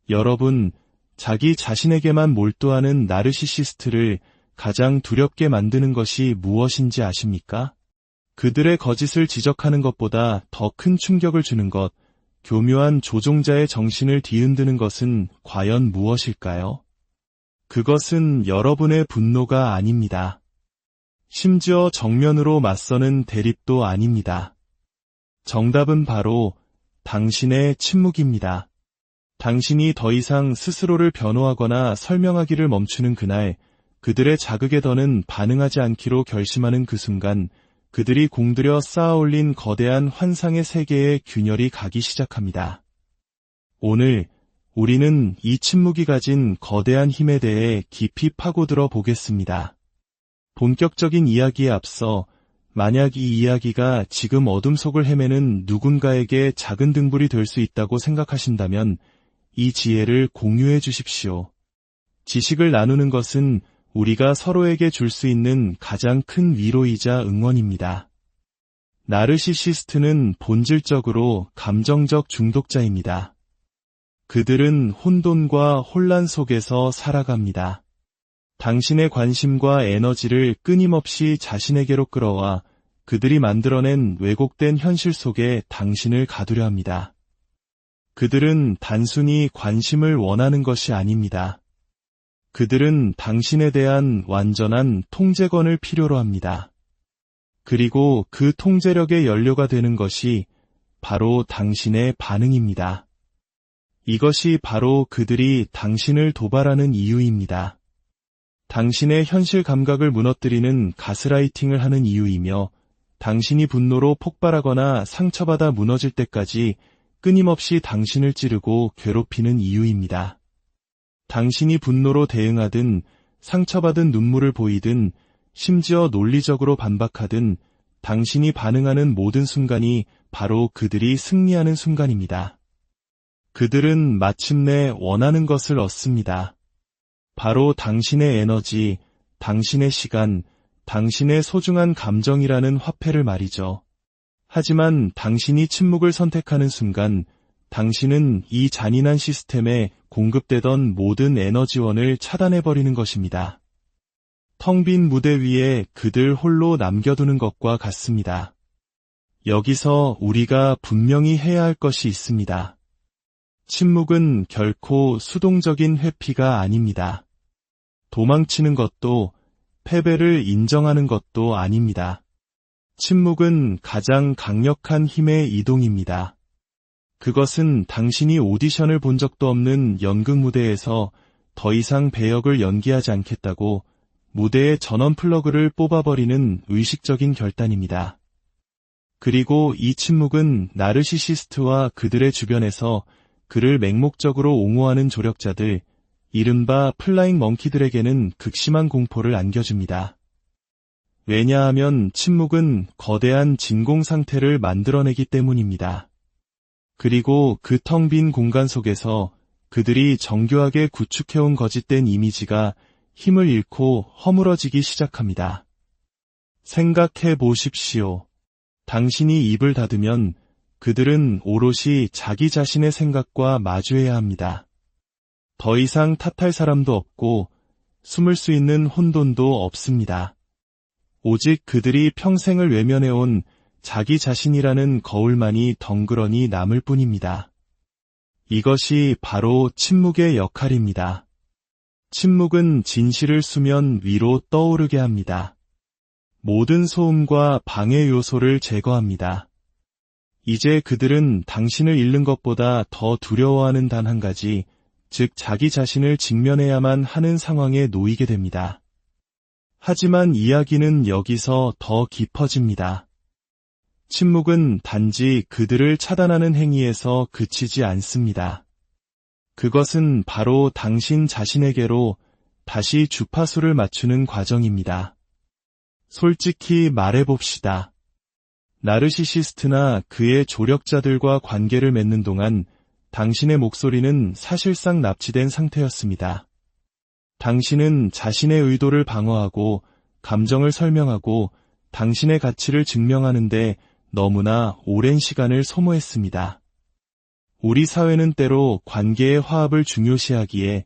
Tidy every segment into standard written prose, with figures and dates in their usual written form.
여러분, 자기 자신에게만 몰두하는 나르시시스트를 가장 두렵게 만드는 것이 무엇인지 아십니까? 그들의 거짓을 지적하는 것보다 더 큰 충격을 주는 것, 교묘한 조종자의 정신을 뒤흔드는 것은 과연 무엇일까요? 그것은 여러분의 분노가 아닙니다. 심지어 정면으로 맞서는 대립도 아닙니다. 정답은 바로 당신의 침묵입니다. 당신이 더 이상 스스로를 변호하거나 설명하기를 멈추는 그날, 그들의 자극에 더는 반응하지 않기로 결심하는 그 순간, 그들이 공들여 쌓아올린 거대한 환상의 세계에 균열이 가기 시작합니다. 오늘 우리는 이 침묵이 가진 거대한 힘에 대해 깊이 파고들어 보겠습니다. 본격적인 이야기에 앞서 만약 이 이야기가 지금 어둠 속을 헤매는 누군가에게 작은 등불이 될 수 있다고 생각하신다면 이 지혜를 공유해 주십시오. 지식을 나누는 것은 우리가 서로에게 줄 수 있는 가장 큰 위로이자 응원입니다. 나르시시스트는 본질적으로 감정적 중독자입니다. 그들은 혼돈과 혼란 속에서 살아갑니다. 당신의 관심과 에너지를 끊임없이 자신에게로 끌어와 그들이 만들어낸 왜곡된 현실 속에 당신을 가두려 합니다. 그들은 단순히 관심을 원하는 것이 아닙니다. 그들은 당신에 대한 완전한 통제권을 필요로 합니다. 그리고 그 통제력의 연료가 되는 것이 바로 당신의 반응입니다. 이것이 바로 그들이 당신을 도발하는 이유입니다. 당신의 현실 감각을 무너뜨리는 가스라이팅을 하는 이유이며 당신이 분노로 폭발하거나 상처받아 무너질 때까지 끊임없이 당신을 찌르고 괴롭히는 이유입니다. 당신이 분노로 대응하든 상처받은 눈물을 보이든 심지어 논리적으로 반박하든 당신이 반응하는 모든 순간이 바로 그들이 승리하는 순간입니다. 그들은 마침내 원하는 것을 얻습니다. 바로 당신의 에너지, 당신의 시간, 당신의 소중한 감정이라는 화폐를 말이죠. 하지만 당신이 침묵을 선택하는 순간 당신은 이 잔인한 시스템에 공급되던 모든 에너지원을 차단해버리는 것입니다. 텅 빈 무대 위에 그들 홀로 남겨두는 것과 같습니다. 여기서 우리가 분명히 해야 할 것이 있습니다. 침묵은 결코 수동적인 회피가 아닙니다. 도망치는 것도 패배를 인정하는 것도 아닙니다. 침묵은 가장 강력한 힘의 이동입니다. 그것은 당신이 오디션을 본 적도 없는 연극 무대에서 더 이상 배역을 연기하지 않겠다고 무대의 전원 플러그를 뽑아버리는 의식적인 결단입니다. 그리고 이 침묵은 나르시시스트와 그들의 주변에서 그를 맹목적으로 옹호하는 조력자들, 이른바 플라잉 멍키들에게는 극심한 공포를 안겨줍니다. 왜냐하면 침묵은 거대한 진공 상태를 만들어내기 때문입니다. 그리고 그 텅 빈 공간 속에서 그들이 정교하게 구축해온 거짓된 이미지가 힘을 잃고 허물어지기 시작합니다. 생각해 보십시오. 당신이 입을 닫으면 그들은 오롯이 자기 자신의 생각과 마주해야 합니다. 더 이상 탓할 사람도 없고 숨을 수 있는 혼돈도 없습니다. 오직 그들이 평생을 외면해온 자기 자신이라는 거울만이 덩그러니 남을 뿐입니다. 이것이 바로 침묵의 역할입니다. 침묵은 진실을 수면 위로 떠오르게 합니다. 모든 소음과 방해 요소를 제거합니다. 이제 그들은 당신을 잃는 것보다 더 두려워하는 단 한 가지, 즉 자기 자신을 직면해야만 하는 상황에 놓이게 됩니다. 하지만 이야기는 여기서 더 깊어집니다. 침묵은 단지 그들을 차단하는 행위에서 그치지 않습니다. 그것은 바로 당신 자신에게로 다시 주파수를 맞추는 과정입니다. 솔직히 말해봅시다. 나르시시스트나 그의 조력자들과 관계를 맺는 동안 당신의 목소리는 사실상 납치된 상태였습니다. 당신은 자신의 의도를 방어하고 감정을 설명하고 당신의 가치를 증명하는데 너무나 오랜 시간을 소모했습니다. 우리 사회는 때로 관계의 화합을 중요시하기에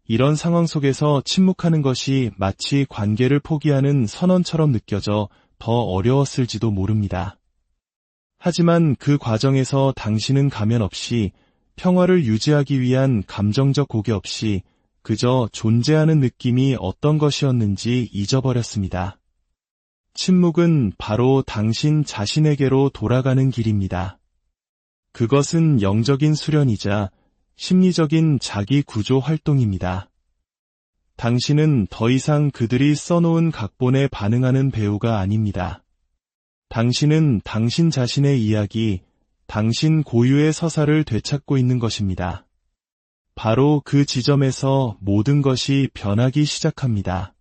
이런 상황 속에서 침묵하는 것이 마치 관계를 포기하는 선언처럼 느껴져 더 어려웠을지도 모릅니다. 하지만 그 과정에서 당신은 가면 없이 평화를 유지하기 위한 감정적 고개 없이 그저 존재하는 느낌이 어떤 것이었는지 잊어버렸습니다. 침묵은 바로 당신 자신에게로 돌아가는 길입니다. 그것은 영적인 수련이자 심리적인 자기 구조 활동입니다. 당신은 더 이상 그들이 써놓은 각본에 반응하는 배우가 아닙니다. 당신은 당신 자신의 이야기, 당신 고유의 서사를 되찾고 있는 것입니다. 바로 그 지점에서 모든 것이 변하기 시작합니다.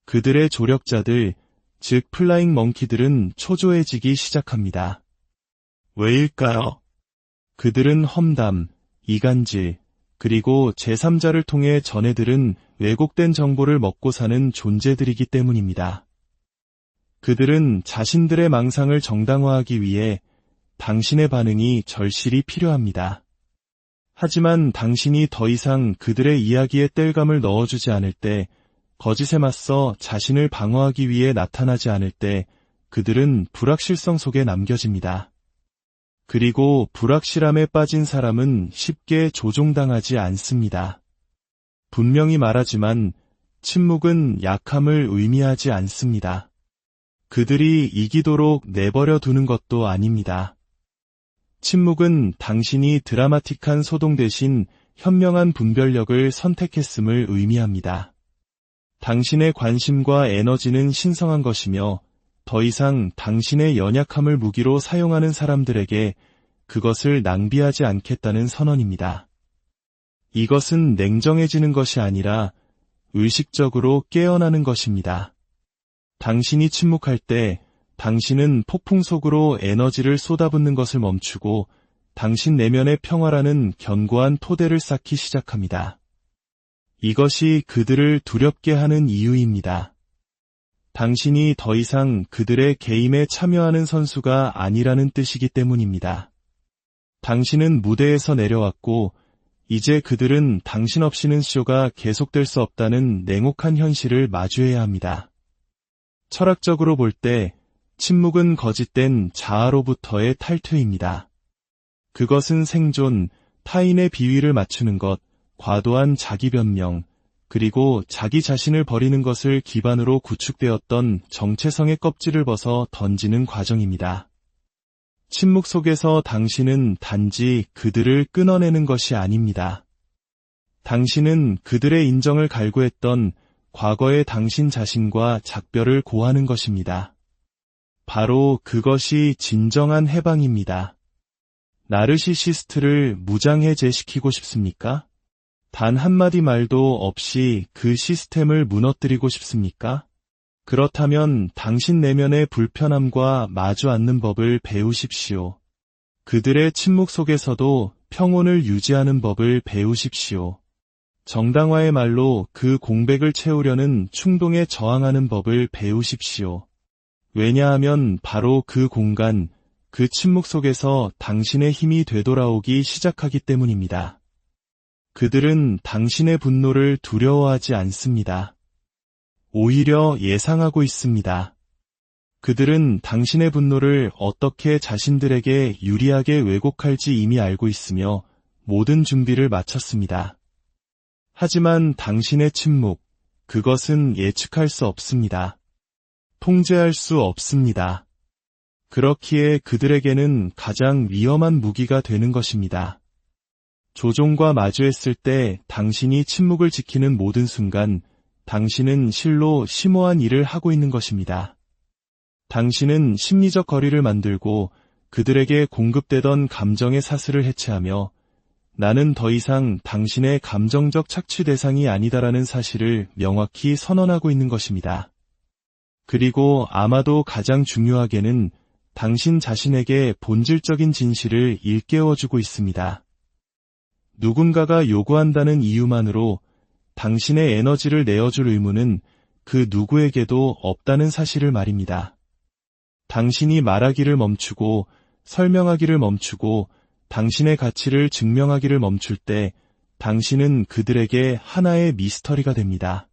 그들의 조력자들, 즉 플라잉 멍키들은 초조해지기 시작합니다. 왜일까요? 그들은 험담, 이간질, 그리고 제3자를 통해 전해들은 왜곡된 정보를 먹고 사는 존재들이기 때문입니다. 그들은 자신들의 망상을 정당화하기 위해 당신의 반응이 절실히 필요합니다. 하지만 당신이 더 이상 그들의 이야기에 땔감을 넣어주지 않을 때, 거짓에 맞서 자신을 방어하기 위해 나타나지 않을 때 그들은 불확실성 속에 남겨집니다. 그리고 불확실함에 빠진 사람은 쉽게 조종당하지 않습니다. 분명히 말하지만 침묵은 약함을 의미하지 않습니다. 그들이 이기도록 내버려 두는 것도 아닙니다. 침묵은 당신이 드라마틱한 소동 대신 현명한 분별력을 선택했음을 의미합니다. 당신의 관심과 에너지는 신성한 것이며 더 이상 당신의 연약함을 무기로 사용하는 사람들에게 그것을 낭비하지 않겠다는 선언입니다. 이것은 냉정해지는 것이 아니라 의식적으로 깨어나는 것입니다. 당신이 침묵할 때 당신은 폭풍 속으로 에너지를 쏟아붓는 것을 멈추고 당신 내면의 평화라는 견고한 토대를 쌓기 시작합니다. 이것이 그들을 두렵게 하는 이유입니다. 당신이 더 이상 그들의 게임에 참여하는 선수가 아니라는 뜻이기 때문입니다. 당신은 무대에서 내려왔고 이제 그들은 당신 없이는 쇼가 계속될 수 없다는 냉혹한 현실을 마주해야 합니다. 철학적으로 볼 때 침묵은 거짓된 자아로부터의 탈퇴입니다. 그것은 생존, 타인의 비위를 맞추는 것, 과도한 자기 변명, 그리고 자기 자신을 버리는 것을 기반으로 구축되었던 정체성의 껍질을 벗어 던지는 과정입니다. 침묵 속에서 당신은 단지 그들을 끊어내는 것이 아닙니다. 당신은 그들의 인정을 갈구했던 과거의 당신 자신과 작별을 고하는 것입니다. 바로 그것이 진정한 해방입니다. 나르시시스트를 무장해제시키고 싶습니까? 단 한마디 말도 없이 그 시스템을 무너뜨리고 싶습니까? 그렇다면 당신 내면의 불편함과 마주 앉는 법을 배우십시오. 그들의 침묵 속에서도 평온을 유지하는 법을 배우십시오. 정당화의 말로 그 공백을 채우려는 충동에 저항하는 법을 배우십시오. 왜냐하면 바로 그 공간, 그 침묵 속에서 당신의 힘이 되돌아오기 시작하기 때문입니다. 그들은 당신의 분노를 두려워하지 않습니다. 오히려 예상하고 있습니다. 그들은 당신의 분노를 어떻게 자신들에게 유리하게 왜곡할지 이미 알고 있으며 모든 준비를 마쳤습니다. 하지만 당신의 침묵, 그것은 예측할 수 없습니다. 통제할 수 없습니다. 그렇기에 그들에게는 가장 위험한 무기가 되는 것입니다. 조종과 마주했을 때 당신이 침묵을 지키는 모든 순간 당신은 실로 심오한 일을 하고 있는 것입니다. 당신은 심리적 거리를 만들고 그들에게 공급되던 감정의 사슬을 해체하며 나는 더 이상 당신의 감정적 착취 대상이 아니다라는 사실을 명확히 선언하고 있는 것입니다. 그리고 아마도 가장 중요하게는 당신 자신에게 본질적인 진실을 일깨워주고 있습니다. 누군가가 요구한다는 이유만으로 당신의 에너지를 내어줄 의무는 그 누구에게도 없다는 사실을 말입니다. 당신이 말하기를 멈추고 설명하기를 멈추고 당신의 가치를 증명하기를 멈출 때 당신은 그들에게 하나의 미스터리가 됩니다.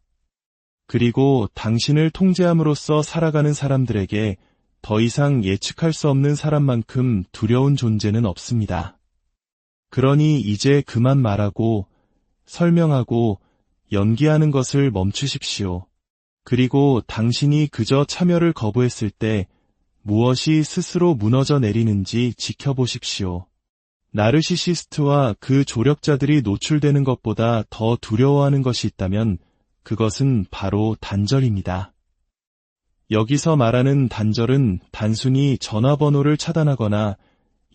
그리고 당신을 통제함으로써 살아가는 사람들에게 더 이상 예측할 수 없는 사람만큼 두려운 존재는 없습니다. 그러니 이제 그만 말하고 설명하고 연기하는 것을 멈추십시오. 그리고 당신이 그저 참여를 거부했을 때 무엇이 스스로 무너져 내리는지 지켜보십시오. 나르시시스트와 그 조력자들이 노출되는 것보다 더 두려워하는 것이 있다면 그것은 바로 단절입니다. 여기서 말하는 단절은 단순히 전화번호를 차단하거나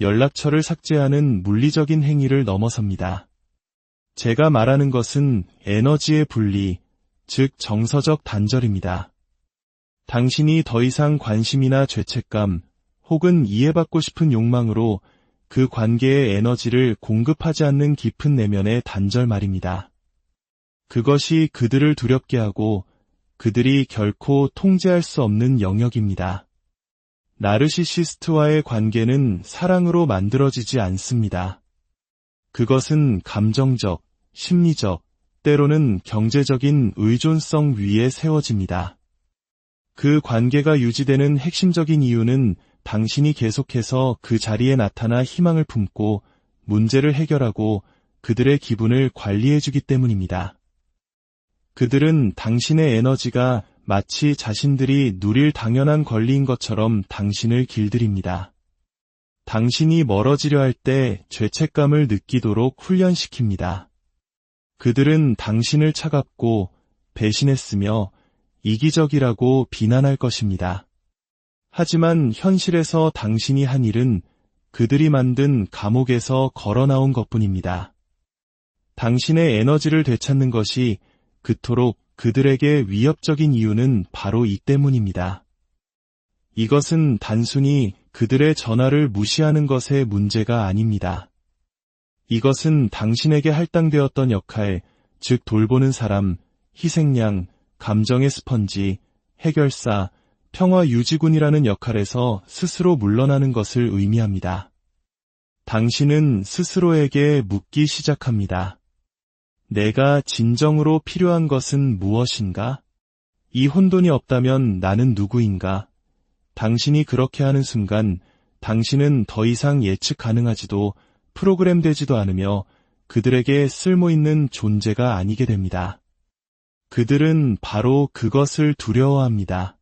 연락처를 삭제하는 물리적인 행위를 넘어섭니다. 제가 말하는 것은 에너지의 분리, 즉 정서적 단절입니다. 당신이 더 이상 관심이나 죄책감 혹은 이해받고 싶은 욕망으로 그 관계의 에너지를 공급하지 않는 깊은 내면의 단절 말입니다. 그것이 그들을 두렵게 하고 그들이 결코 통제할 수 없는 영역입니다. 나르시시스트와의 관계는 사랑으로 만들어지지 않습니다. 그것은 감정적, 심리적, 때로는 경제적인 의존성 위에 세워집니다. 그 관계가 유지되는 핵심적인 이유는 당신이 계속해서 그 자리에 나타나 희망을 품고 문제를 해결하고 그들의 기분을 관리해주기 때문입니다. 그들은 당신의 에너지가 마치 자신들이 누릴 당연한 권리인 것처럼 당신을 길들입니다. 당신이 멀어지려 할 때 죄책감을 느끼도록 훈련시킵니다. 그들은 당신을 차갑고 배신했으며 이기적이라고 비난할 것입니다. 하지만 현실에서 당신이 한 일은 그들이 만든 감옥에서 걸어 나온 것뿐입니다. 당신의 에너지를 되찾는 것이 그토록 그들에게 위협적인 이유는 바로 이 때문입니다. 이것은 단순히 그들의 전화를 무시하는 것의 문제가 아닙니다. 이것은 당신에게 할당되었던 역할, 즉 돌보는 사람, 희생양, 감정의 스펀지, 해결사, 평화 유지군이라는 역할에서 스스로 물러나는 것을 의미합니다. 당신은 스스로에게 묻기 시작합니다. 내가 진정으로 필요한 것은 무엇인가? 이 혼돈이 없다면 나는 누구인가? 당신이 그렇게 하는 순간 당신은 더 이상 예측 가능하지도 프로그램되지도 않으며 그들에게 쓸모있는 존재가 아니게 됩니다. 그들은 바로 그것을 두려워합니다.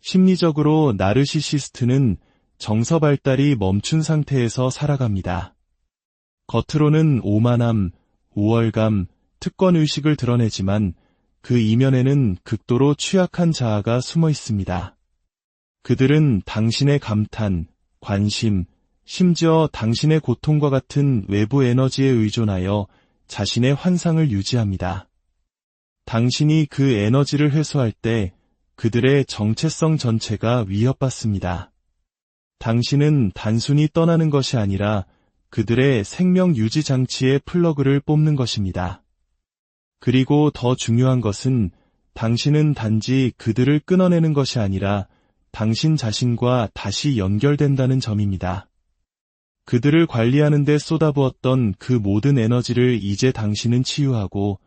심리적으로 나르시시스트는 정서 발달이 멈춘 상태에서 살아갑니다. 겉으로는 오만함, 우월감, 특권의식을 드러내지만 그 이면에는 극도로 취약한 자아가 숨어 있습니다. 그들은 당신의 감탄, 관심, 심지어 당신의 고통과 같은 외부 에너지에 의존하여 자신의 환상을 유지합니다. 당신이 그 에너지를 회수할 때 그들의 정체성 전체가 위협받습니다. 당신은 단순히 떠나는 것이 아니라 그들의 생명 유지 장치의 플러그를 뽑는 것입니다. 그리고 더 중요한 것은 당신은 단지 그들을 끊어내는 것이 아니라 당신 자신과 다시 연결된다는 점입니다. 그들을 관리하는 데 쏟아부었던 그 모든 에너지를 이제 당신은 치유하고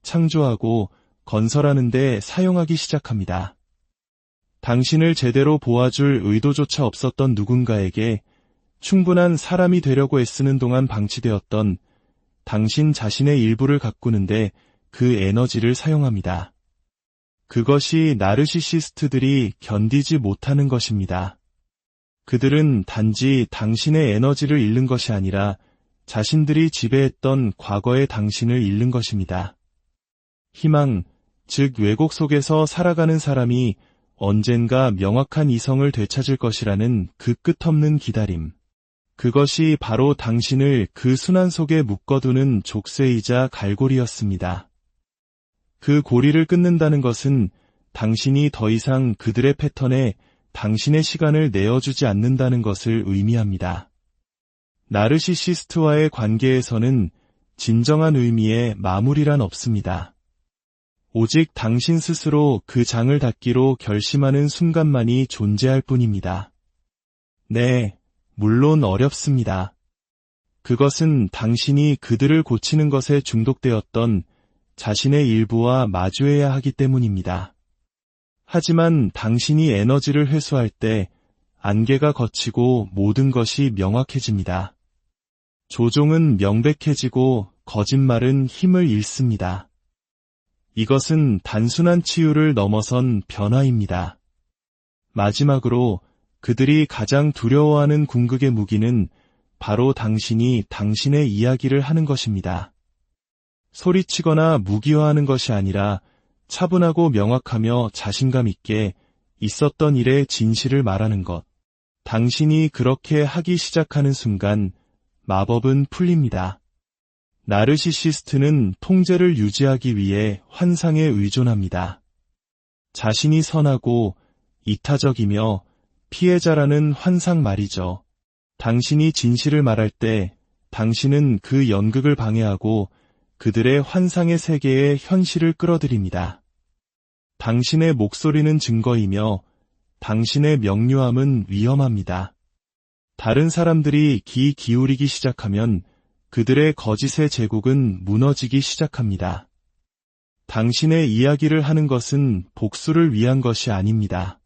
창조하고 건설하는 데 사용하기 시작합니다. 당신을 제대로 보아줄 의도조차 없었던 누군가에게 충분한 사람이 되려고 애쓰는 동안 방치되었던 당신 자신의 일부를 가꾸는데 그 에너지를 사용합니다. 그것이 나르시시스트들이 견디지 못하는 것입니다. 그들은 단지 당신의 에너지를 잃는 것이 아니라 자신들이 지배했던 과거의 당신을 잃는 것입니다. 희망, 즉 왜곡 속에서 살아가는 사람이 언젠가 명확한 이성을 되찾을 것이라는 그 끝없는 기다림. 그것이 바로 당신을 그 순환 속에 묶어두는 족쇄이자 갈고리였습니다. 그 고리를 끊는다는 것은 당신이 더 이상 그들의 패턴에 당신의 시간을 내어주지 않는다는 것을 의미합니다. 나르시시스트와의 관계에서는 진정한 의미의 마무리란 없습니다. 오직 당신 스스로 그 장을 닫기로 결심하는 순간만이 존재할 뿐입니다. 네, 물론 어렵습니다. 그것은 당신이 그들을 고치는 것에 중독되었던 자신의 일부와 마주해야 하기 때문입니다. 하지만 당신이 에너지를 회수할 때 안개가 걷히고 모든 것이 명확해집니다. 조종은 명백해지고 거짓말은 힘을 잃습니다. 이것은 단순한 치유를 넘어선 변화입니다. 마지막으로 그들이 가장 두려워하는 궁극의 무기는 바로 당신이 당신의 이야기를 하는 것입니다. 소리치거나 무기화하는 것이 아니라 차분하고 명확하며 자신감 있게 있었던 일의 진실을 말하는 것. 당신이 그렇게 하기 시작하는 순간 마법은 풀립니다. 나르시시스트는 통제를 유지하기 위해 환상에 의존합니다. 자신이 선하고 이타적이며 피해자라는 환상 말이죠. 당신이 진실을 말할 때 당신은 그 연극을 방해하고 그들의 환상의 세계에 현실을 끌어들입니다. 당신의 목소리는 증거이며 당신의 명료함은 위험합니다. 다른 사람들이 귀 기울이기 시작하면 그들의 거짓의 제국은 무너지기 시작합니다. 당신의 이야기를 하는 것은 복수를 위한 것이 아닙니다.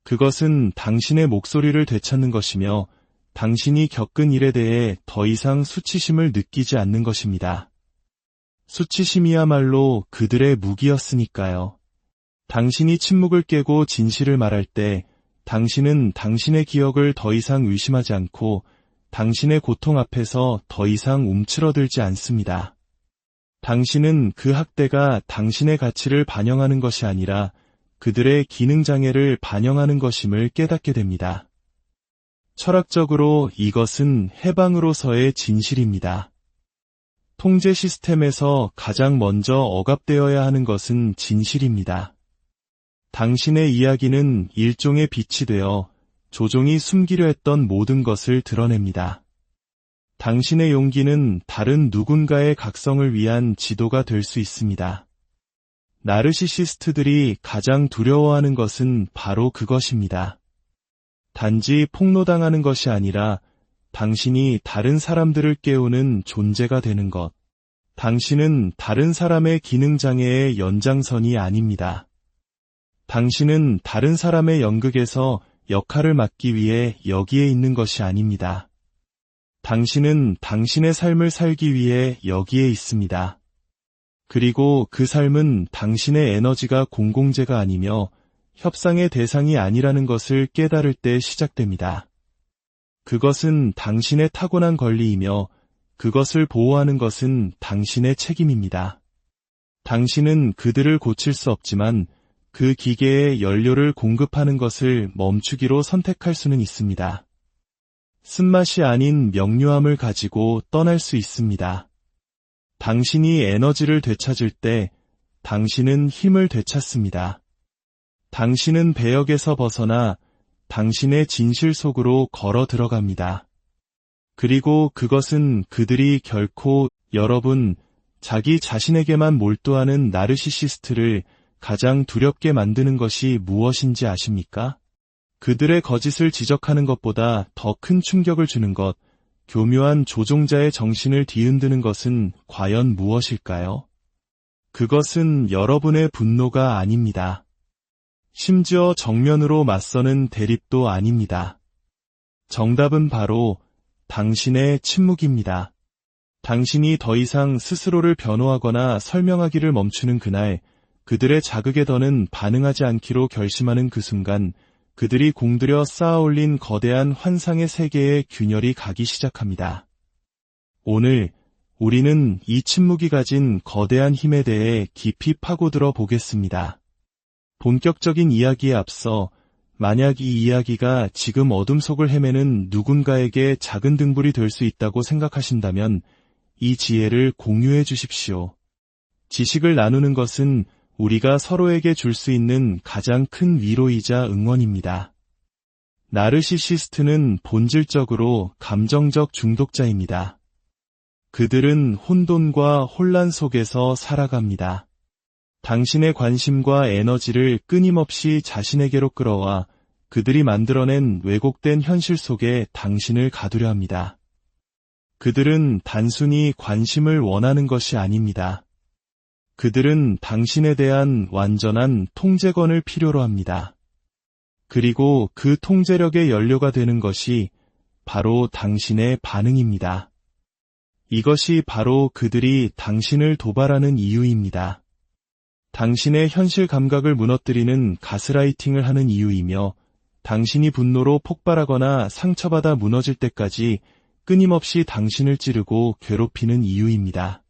그것은 당신의 목소리를 되찾는 것이며 당신이 겪은 일에 대해 더 이상 수치심을 느끼지 않는 것입니다. 수치심이야말로 그들의 무기였으니까요. 당신이 침묵을 깨고 진실을 말할 때 당신은 당신의 기억을 더 이상 의심하지 않고 당신의 고통 앞에서 더 이상 움츠러들지 않습니다. 당신은 그 학대가 당신의 가치를 반영하는 것이 아니라 그들의 기능장애를 반영하는 것임을 깨닫게 됩니다. 철학적으로 이것은 해방으로서의 진실입니다. 통제 시스템에서 가장 먼저 억압되어야 하는 것은 진실입니다. 당신의 이야기는 일종의 빛이 되어 조종이 숨기려 했던 모든 것을 드러냅니다. 당신의 용기는 다른 누군가의 각성을 위한 지도가 될 수 있습니다. 나르시시스트들이 가장 두려워하는 것은 바로 그것입니다. 단지 폭로당하는 것이 아니라 당신이 다른 사람들을 깨우는 존재가 되는 것. 당신은 다른 사람의 기능장애의 연장선이 아닙니다. 당신은 다른 사람의 연극에서 역할을 맡기 위해 여기에 있는 것이 아닙니다. 당신은 당신의 삶을 살기 위해 여기에 있습니다. 그리고 그 삶은 당신의 에너지가 공공재가 아니며 협상의 대상이 아니라는 것을 깨달을 때 시작됩니다. 그것은 당신의 타고난 권리이며 그것을 보호하는 것은 당신의 책임입니다. 당신은 그들을 고칠 수 없지만 그 기계에 연료를 공급하는 것을 멈추기로 선택할 수는 있습니다. 쓴맛이 아닌 명료함을 가지고 떠날 수 있습니다. 당신이 에너지를 되찾을 때 당신은 힘을 되찾습니다. 당신은 배역에서 벗어나 당신의 진실 속으로 걸어 들어갑니다. 그리고 그것은 그들이 결코 여러분, 자기 자신에게만 몰두하는 나르시시스트를 가장 두렵게 만드는 것이 무엇인지 아십니까? 그들의 거짓을 지적하는 것보다 더 큰 충격을 주는 것, 교묘한 조종자의 정신을 뒤흔드는 것은 과연 무엇일까요? 그것은 여러분의 분노가 아닙니다. 심지어 정면으로 맞서는 대립도 아닙니다. 정답은 바로 당신의 침묵입니다. 당신이 더 이상 스스로를 변호하거나 설명하기를 멈추는 그날, 그들의 자극에 더는 반응하지 않기로 결심하는 그 순간, 그들이 공들여 쌓아올린 거대한 환상의 세계에 균열이 가기 시작합니다. 오늘 우리는 이 침묵이 가진 거대한 힘에 대해 깊이 파고들어 보겠습니다. 본격적인 이야기에 앞서 만약 이 이야기가 지금 어둠 속을 헤매는 누군가에게 작은 등불이 될 수 있다고 생각하신다면 이 지혜를 공유해 주십시오. 지식을 나누는 것은 우리가 서로에게 줄 수 있는 가장 큰 위로이자 응원입니다. 나르시시스트는 본질적으로 감정적 중독자입니다. 그들은 혼돈과 혼란 속에서 살아갑니다. 당신의 관심과 에너지를 끊임없이 자신에게로 끌어와 그들이 만들어낸 왜곡된 현실 속에 당신을 가두려 합니다. 그들은 단순히 관심을 원하는 것이 아닙니다. 그들은 당신에 대한 완전한 통제권을 필요로 합니다. 그리고 그 통제력의 연료가 되는 것이 바로 당신의 반응입니다. 이것이 바로 그들이 당신을 도발하는 이유입니다. 당신의 현실 감각을 무너뜨리는 가스라이팅을 하는 이유이며 당신이 분노로 폭발하거나 상처받아 무너질 때까지 끊임없이 당신을 찌르고 괴롭히는 이유입니다.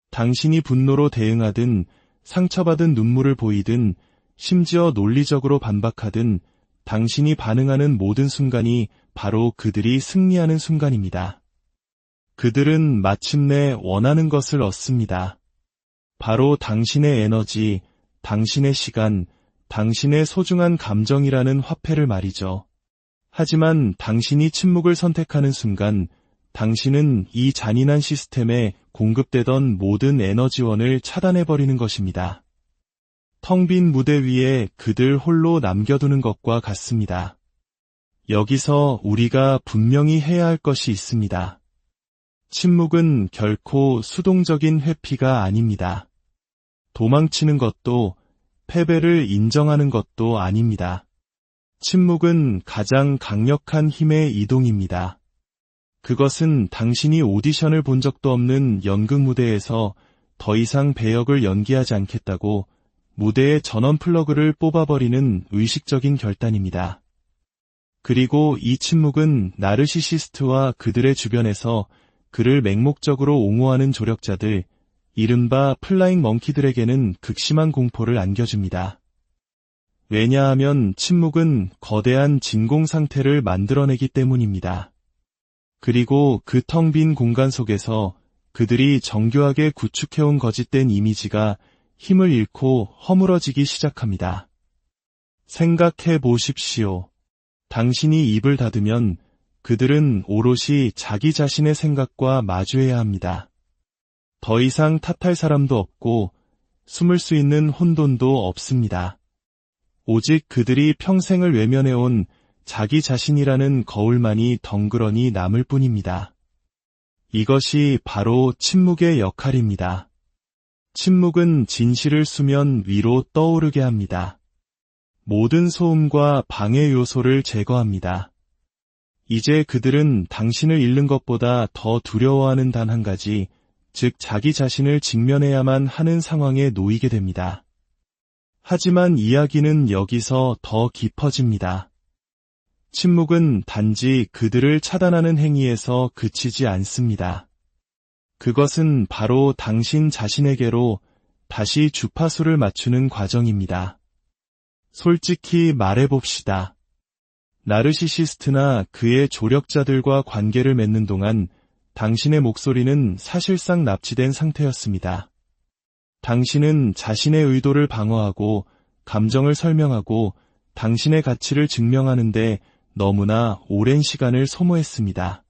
당신이 분노로 대응하든 상처받은 눈물을 보이든 심지어 논리적으로 반박하든 당신이 반응하는 모든 순간이 바로 그들이 승리하는 순간입니다. 그들은 마침내 원하는 것을 얻습니다. 바로 당신의 에너지, 당신의 시간, 당신의 소중한 감정이라는 화폐를 말이죠. 하지만 당신이 침묵을 선택하는 순간 당신은 이 잔인한 시스템에 공급되던 모든 에너지원을 차단해버리는 것입니다. 텅 빈 무대 위에 그들 홀로 남겨두는 것과 같습니다. 여기서 우리가 분명히 해야 할 것이 있습니다. 침묵은 결코 수동적인 회피가 아닙니다. 도망치는 것도 패배를 인정하는 것도 아닙니다. 침묵은 가장 강력한 힘의 이동입니다. 그것은 당신이 오디션을 본 적도 없는 연극 무대에서 더 이상 배역을 연기하지 않겠다고 무대의 전원 플러그를 뽑아버리는 의식적인 결단입니다. 그리고 이 침묵은 나르시시스트와 그들의 주변에서 그를 맹목적으로 옹호하는 조력자들, 이른바 플라잉 멍키들에게는 극심한 공포를 안겨줍니다. 왜냐하면 침묵은 거대한 진공 상태를 만들어내기 때문입니다. 그리고 그 텅 빈 공간 속에서 그들이 정교하게 구축해온 거짓된 이미지가 힘을 잃고 허물어지기 시작합니다. 생각해 보십시오. 당신이 입을 닫으면 그들은 오롯이 자기 자신의 생각과 마주해야 합니다. 더 이상 탓할 사람도 없고 숨을 수 있는 혼돈도 없습니다. 오직 그들이 평생을 외면해온 자기 자신이라는 거울만이 덩그러니 남을 뿐입니다. 이것이 바로 침묵의 역할입니다. 침묵은 진실을 수면 위로 떠오르게 합니다. 모든 소음과 방해 요소를 제거합니다. 이제 그들은 당신을 잃는 것보다 더 두려워하는 단 한 가지, 즉 자기 자신을 직면해야만 하는 상황에 놓이게 됩니다. 하지만 이야기는 여기서 더 깊어집니다. 침묵은 단지 그들을 차단하는 행위에서 그치지 않습니다. 그것은 바로 당신 자신에게로 다시 주파수를 맞추는 과정입니다. 솔직히 말해봅시다. 나르시시스트나 그의 조력자들과 관계를 맺는 동안 당신의 목소리는 사실상 납치된 상태였습니다. 당신은 자신의 의도를 방어하고 감정을 설명하고 당신의 가치를 증명하는데 너무나 오랜 시간을 소모했습니다.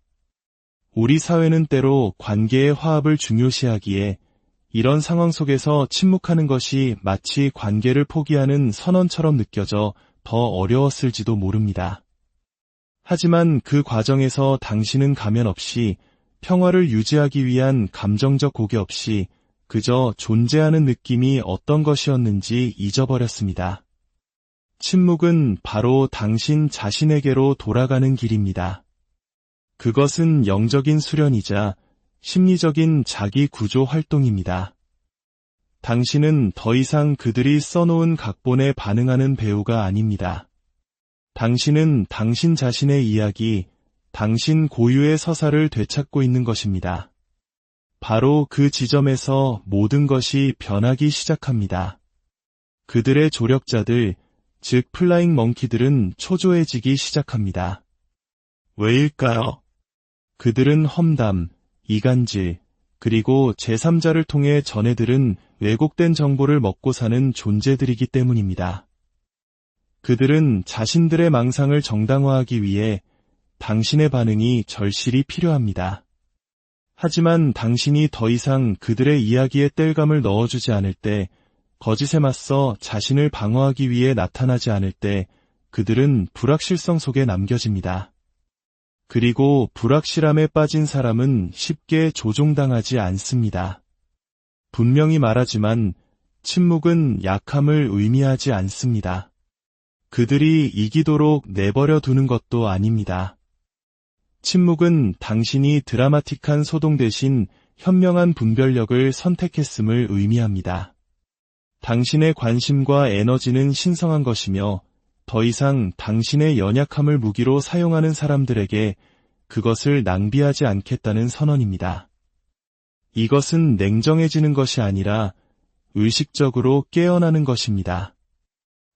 우리 사회는 때로 관계의 화합을 중요시하기에 이런 상황 속에서 침묵하는 것이 마치 관계를 포기하는 선언처럼 느껴져 더 어려웠을지도 모릅니다. 하지만 그 과정에서 당신은 가면 없이 평화를 유지하기 위한 감정적 고개 없이 그저 존재하는 느낌이 어떤 것이었는지 잊어버렸습니다. 침묵은 바로 당신 자신에게로 돌아가는 길입니다. 그것은 영적인 수련이자 심리적인 자기 구조 활동입니다. 당신은 더 이상 그들이 써놓은 각본에 반응하는 배우가 아닙니다. 당신은 당신 자신의 이야기, 당신 고유의 서사를 되찾고 있는 것입니다. 바로 그 지점에서 모든 것이 변하기 시작합니다. 그들의 조력자들, 즉 플라잉 멍키들은 초조해지기 시작합니다. 왜일까요? 그들은 험담, 이간질, 그리고 제3자를 통해 전해들은 왜곡된 정보를 먹고 사는 존재들이기 때문입니다. 그들은 자신들의 망상을 정당화하기 위해 당신의 반응이 절실히 필요합니다. 하지만 당신이 더 이상 그들의 이야기에 땔감을 넣어주지 않을 때, 거짓에 맞서 자신을 방어하기 위해 나타나지 않을 때 그들은 불확실성 속에 남겨집니다. 그리고 불확실함에 빠진 사람은 쉽게 조종당하지 않습니다. 분명히 말하지만 침묵은 약함을 의미하지 않습니다. 그들이 이기도록 내버려 두는 것도 아닙니다. 침묵은 당신이 드라마틱한 소동 대신 현명한 분별력을 선택했음을 의미합니다. 당신의 관심과 에너지는 신성한 것이며 더 이상 당신의 연약함을 무기로 사용하는 사람들에게 그것을 낭비하지 않겠다는 선언입니다. 이것은 냉정해지는 것이 아니라 의식적으로 깨어나는 것입니다.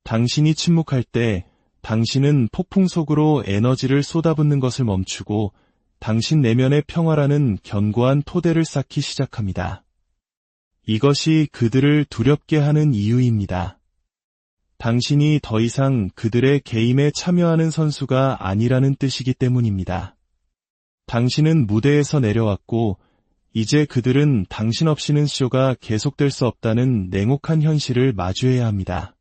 당신이 침묵할 때 당신은 폭풍 속으로 에너지를 쏟아붓는 것을 멈추고 당신 내면의 평화라는 견고한 토대를 쌓기 시작합니다. 이것이 그들을 두렵게 하는 이유입니다. 당신이 더 이상 그들의 게임에 참여하는 선수가 아니라는 뜻이기 때문입니다. 당신은 무대에서 내려왔고 이제 그들은 당신 없이는 쇼가 계속될 수 없다는 냉혹한 현실을 마주해야 합니다.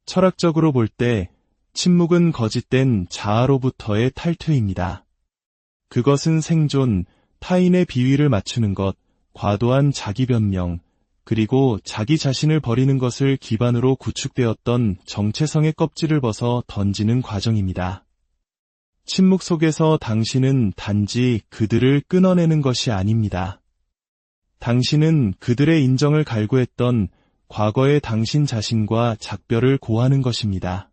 철학적으로 볼 때 침묵은 거짓된 자아로부터의 탈퇴입니다. 그것은 생존, 타인의 비위를 맞추는 것, 과도한 자기 변명, 그리고 자기 자신을 버리는 것을 기반으로 구축되었던 정체성의 껍질을 벗어 던지는 과정입니다. 침묵 속에서 당신은 단지 그들을 끊어내는 것이 아닙니다. 당신은 그들의 인정을 갈구했던 과거의 당신 자신과 작별을 고하는 것입니다.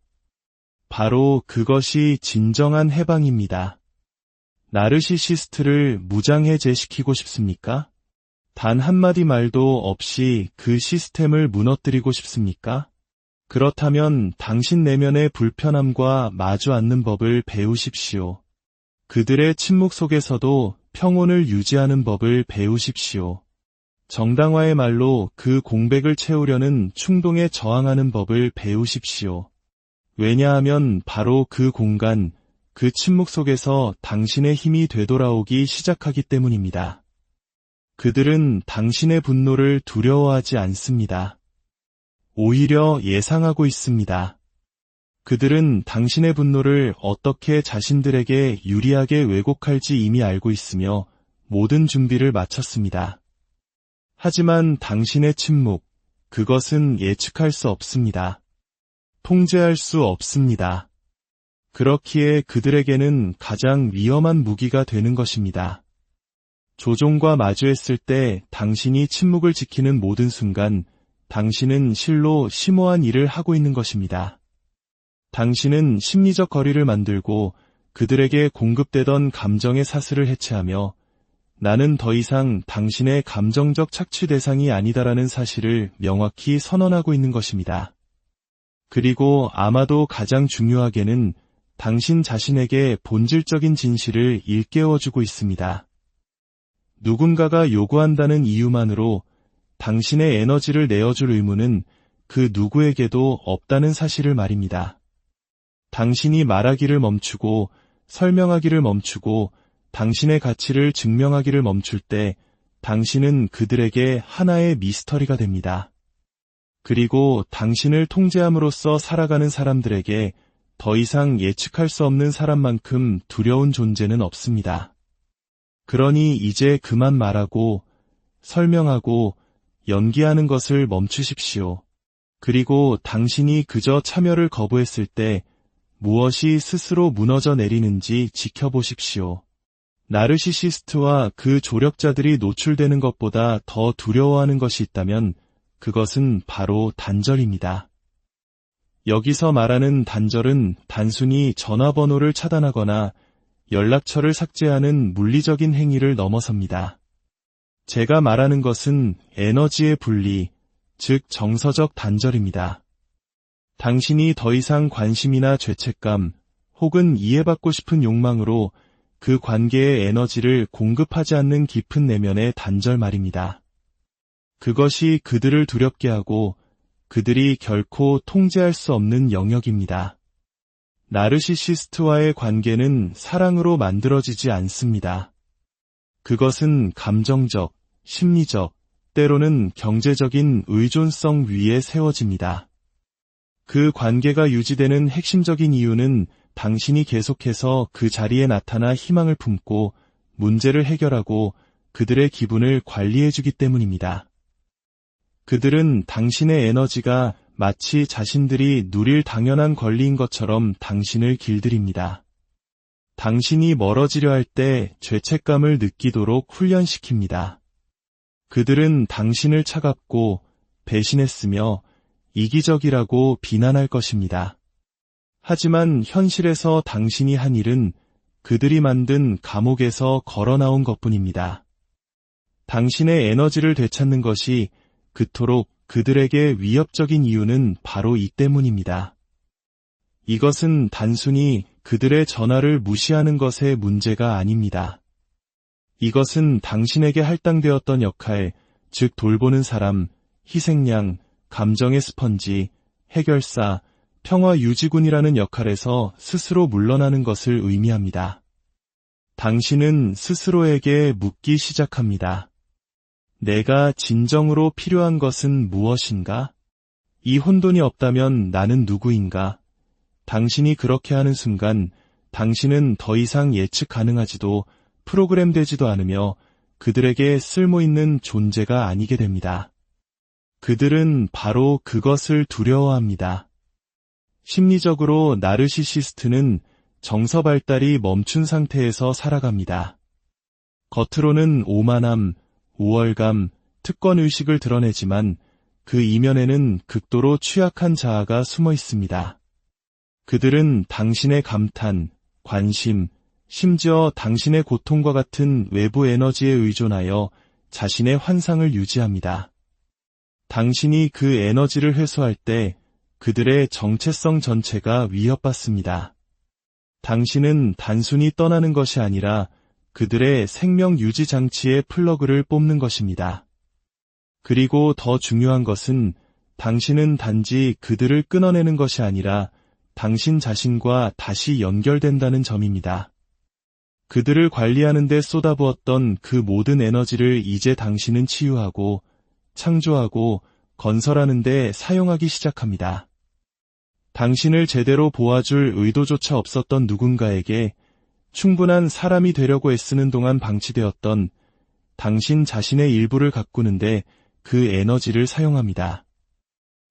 바로 그것이 진정한 해방입니다. 나르시시스트를 무장해제시키고 싶습니까? 단 한마디 말도 없이 그 시스템을 무너뜨리고 싶습니까? 그렇다면 당신 내면의 불편함과 마주 앉는 법을 배우십시오. 그들의 침묵 속에서도 평온을 유지하는 법을 배우십시오. 정당화의 말로 그 공백을 채우려는 충동에 저항하는 법을 배우십시오. 왜냐하면 바로 그 공간, 그 침묵 속에서 당신의 힘이 되돌아오기 시작하기 때문입니다. 그들은 당신의 분노를 두려워하지 않습니다. 오히려 예상하고 있습니다. 그들은 당신의 분노를 어떻게 자신들에게 유리하게 왜곡할지 이미 알고 있으며 모든 준비를 마쳤습니다. 하지만 당신의 침묵, 그것은 예측할 수 없습니다. 통제할 수 없습니다. 그렇기에 그들에게는 가장 위험한 무기가 되는 것입니다. 조종과 마주했을 때 당신이 침묵을 지키는 모든 순간 당신은 실로 심오한 일을 하고 있는 것입니다. 당신은 심리적 거리를 만들고 그들에게 공급되던 감정의 사슬을 해체하며 나는 더 이상 당신의 감정적 착취 대상이 아니다라는 사실을 명확히 선언하고 있는 것입니다. 그리고 아마도 가장 중요하게는 당신 자신에게 본질적인 진실을 일깨워주고 있습니다. 누군가가 요구한다는 이유만으로 당신의 에너지를 내어줄 의무는 그 누구에게도 없다는 사실을 말입니다. 당신이 말하기를 멈추고 설명하기를 멈추고 당신의 가치를 증명하기를 멈출 때 당신은 그들에게 하나의 미스터리가 됩니다. 그리고 당신을 통제함으로써 살아가는 사람들에게 더 이상 예측할 수 없는 사람만큼 두려운 존재는 없습니다. 그러니 이제 그만 말하고 설명하고 연기하는 것을 멈추십시오. 그리고 당신이 그저 참여를 거부했을 때 무엇이 스스로 무너져 내리는지 지켜보십시오. 나르시시스트와 그 조력자들이 노출되는 것보다 더 두려워하는 것이 있다면 그것은 바로 단절입니다. 여기서 말하는 단절은 단순히 전화번호를 차단하거나 연락처를 삭제하는 물리적인 행위를 넘어섭니다. 제가 말하는 것은 에너지의 분리, 즉 정서적 단절입니다. 당신이 더 이상 관심이나 죄책감 혹은 이해받고 싶은 욕망으로 그 관계의 에너지를 공급하지 않는 깊은 내면의 단절 말입니다. 그것이 그들을 두렵게 하고 그들이 결코 통제할 수 없는 영역입니다. 나르시시스트와의 관계는 사랑으로 만들어지지 않습니다. 그것은 감정적, 심리적, 때로는 경제적인 의존성 위에 세워집니다. 그 관계가 유지되는 핵심적인 이유는 당신이 계속해서 그 자리에 나타나 희망을 품고 문제를 해결하고 그들의 기분을 관리해주기 때문입니다. 그들은 당신의 에너지가 마치 자신들이 누릴 당연한 권리인 것처럼 당신을 길들입니다. 당신이 멀어지려 할 때 죄책감을 느끼도록 훈련시킵니다. 그들은 당신을 차갑고 배신했으며 이기적이라고 비난할 것입니다. 하지만 현실에서 당신이 한 일은 그들이 만든 감옥에서 걸어 나온 것뿐입니다. 당신의 에너지를 되찾는 것이 그토록 그들에게 위협적인 이유는 바로 이 때문입니다. 이것은 단순히 그들의 전화를 무시하는 것의 문제가 아닙니다. 이것은 당신에게 할당되었던 역할, 즉 돌보는 사람, 희생양, 감정의 스펀지, 해결사, 평화 유지군이라는 역할에서 스스로 물러나는 것을 의미합니다. 당신은 스스로에게 묻기 시작합니다. 내가 진정으로 필요한 것은 무엇인가? 이 혼돈이 없다면 나는 누구인가? 당신이 그렇게 하는 순간 당신은 더 이상 예측 가능하지도 프로그램되지도 않으며 그들에게 쓸모있는 존재가 아니게 됩니다. 그들은 바로 그것을 두려워합니다. 심리적으로 나르시시스트는 정서 발달이 멈춘 상태에서 살아갑니다. 겉으로는 오만함, 우월감, 특권의식을 드러내지만 그 이면에는 극도로 취약한 자아가 숨어 있습니다. 그들은 당신의 감탄, 관심, 심지어 당신의 고통과 같은 외부 에너지에 의존하여 자신의 환상을 유지합니다. 당신이 그 에너지를 회수할 때 그들의 정체성 전체가 위협받습니다. 당신은 단순히 떠나는 것이 아니라 그들의 생명 유지 장치의 플러그를 뽑는 것입니다. 그리고 더 중요한 것은 당신은 단지 그들을 끊어내는 것이 아니라 당신 자신과 다시 연결된다는 점입니다. 그들을 관리하는 데 쏟아부었던 그 모든 에너지를 이제 당신은 치유하고 창조하고 건설하는 데 사용하기 시작합니다. 당신을 제대로 보아줄 의도조차 없었던 누군가에게 충분한 사람이 되려고 애쓰는 동안 방치되었던 당신 자신의 일부를 가꾸는데 그 에너지를 사용합니다.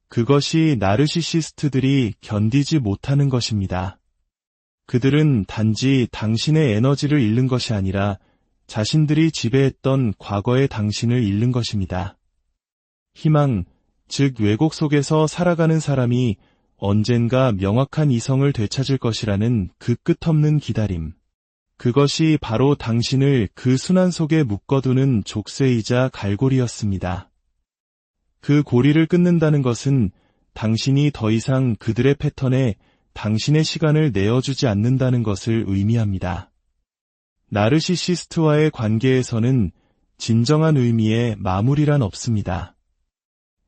그것이 나르시시스트들이 견디지 못하는 것입니다. 그들은 단지 당신의 에너지를 잃는 것이 아니라 자신들이 지배했던 과거의 당신을 잃는 것입니다. 희망, 즉 왜곡 속에서 살아가는 사람이 언젠가 명확한 이성을 되찾을 것이라는 그 끝없는 기다림. 그것이 바로 당신을 그 순환 속에 묶어두는 족쇄이자 갈고리였습니다. 그 고리를 끊는다는 것은 당신이 더 이상 그들의 패턴에 당신의 시간을 내어주지 않는다는 것을 의미합니다. 나르시시스트와의 관계에서는 진정한 의미의 마무리란 없습니다.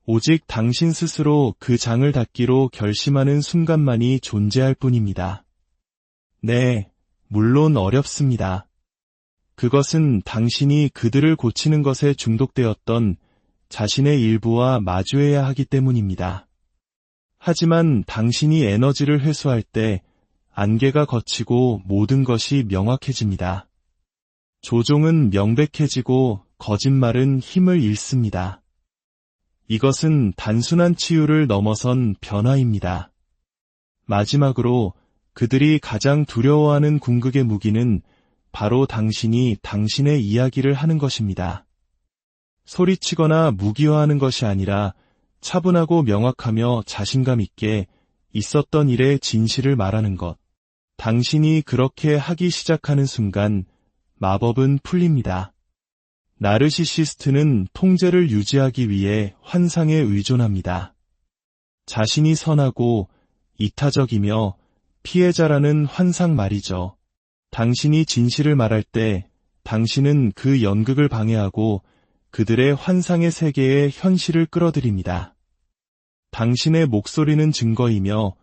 오직 당신 스스로 그 장을 닫기로 결심하는 순간만이 존재할 뿐입니다. 네, 물론 어렵습니다. 그것은 당신이 그들을 고치는 것에 중독되었던 자신의 일부와 마주해야 하기 때문입니다. 하지만 당신이 에너지를 회수할 때 안개가 걷히고 모든 것이 명확해집니다. 조종은 명백해지고 거짓말은 힘을 잃습니다. 이것은 단순한 치유를 넘어선 변화입니다. 마지막으로 그들이 가장 두려워하는 궁극의 무기는 바로 당신이 당신의 이야기를 하는 것입니다. 소리치거나 무기화하는 것이 아니라 차분하고 명확하며 자신감 있게 있었던 일의 진실을 말하는 것. 당신이 그렇게 하기 시작하는 순간 마법은 풀립니다. 나르시시스트는 통제를 유지하기 위해 환상에 의존합니다. 자신이 선하고 이타적이며 피해자라는 환상 말이죠. 당신이 진실을 말할 때 당신은 그 연극을 방해하고 그들의 환상의 세계에 현실을 끌어들입니다. 당신의 목소리는 증거이며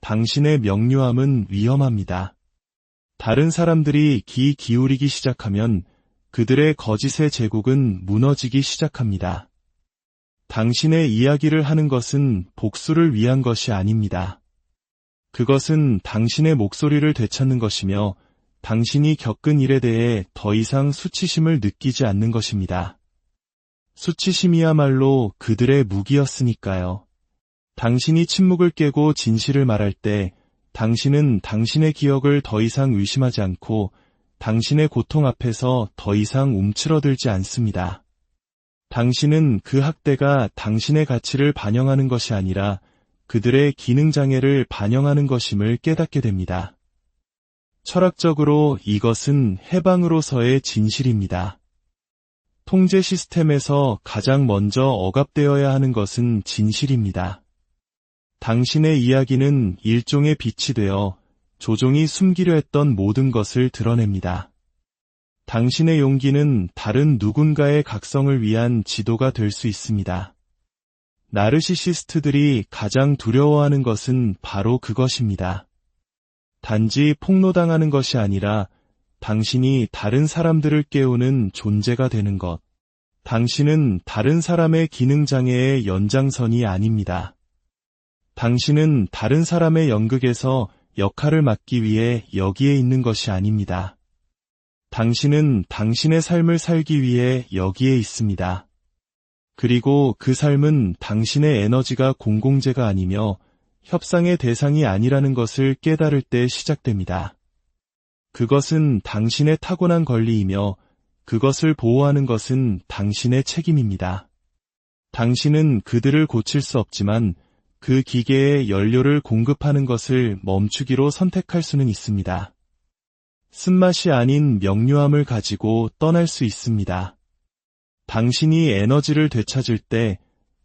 당신의 명료함은 위험합니다. 다른 사람들이 귀 기울이기 시작하면 그들의 거짓의 제국은 무너지기 시작합니다. 당신의 이야기를 하는 것은 복수를 위한 것이 아닙니다. 그것은 당신의 목소리를 되찾는 것이며 당신이 겪은 일에 대해 더 이상 수치심을 느끼지 않는 것입니다. 수치심이야말로 그들의 무기였으니까요. 당신이 침묵을 깨고 진실을 말할 때 당신은 당신의 기억을 더 이상 의심하지 않고 당신의 고통 앞에서 더 이상 움츠러들지 않습니다. 당신은 그 학대가 당신의 가치를 반영하는 것이 아니라 그들의 기능장애를 반영하는 것임을 깨닫게 됩니다. 철학적으로 이것은 해방으로서의 진실입니다. 통제 시스템에서 가장 먼저 억압되어야 하는 것은 진실입니다. 당신의 이야기는 일종의 빛이 되어 조종이 숨기려 했던 모든 것을 드러냅니다. 당신의 용기는 다른 누군가의 각성을 위한 지도가 될 수 있습니다. 나르시시스트들이 가장 두려워하는 것은 바로 그것입니다. 단지 폭로당하는 것이 아니라 당신이 다른 사람들을 깨우는 존재가 되는 것. 당신은 다른 사람의 기능장애의 연장선이 아닙니다. 당신은 다른 사람의 연극에서 역할을 맡기 위해 여기에 있는 것이 아닙니다. 당신은 당신의 삶을 살기 위해 여기에 있습니다. 그리고 그 삶은 당신의 에너지가 공공재가 아니며 협상의 대상이 아니라는 것을 깨달을 때 시작됩니다. 그것은 당신의 타고난 권리이며 그것을 보호하는 것은 당신의 책임입니다. 당신은 그들을 고칠 수 없지만 그 기계에 연료를 공급하는 것을 멈추기로 선택할 수는 있습니다. 쓴맛이 아닌 명료함을 가지고 떠날 수 있습니다. 당신이 에너지를 되찾을 때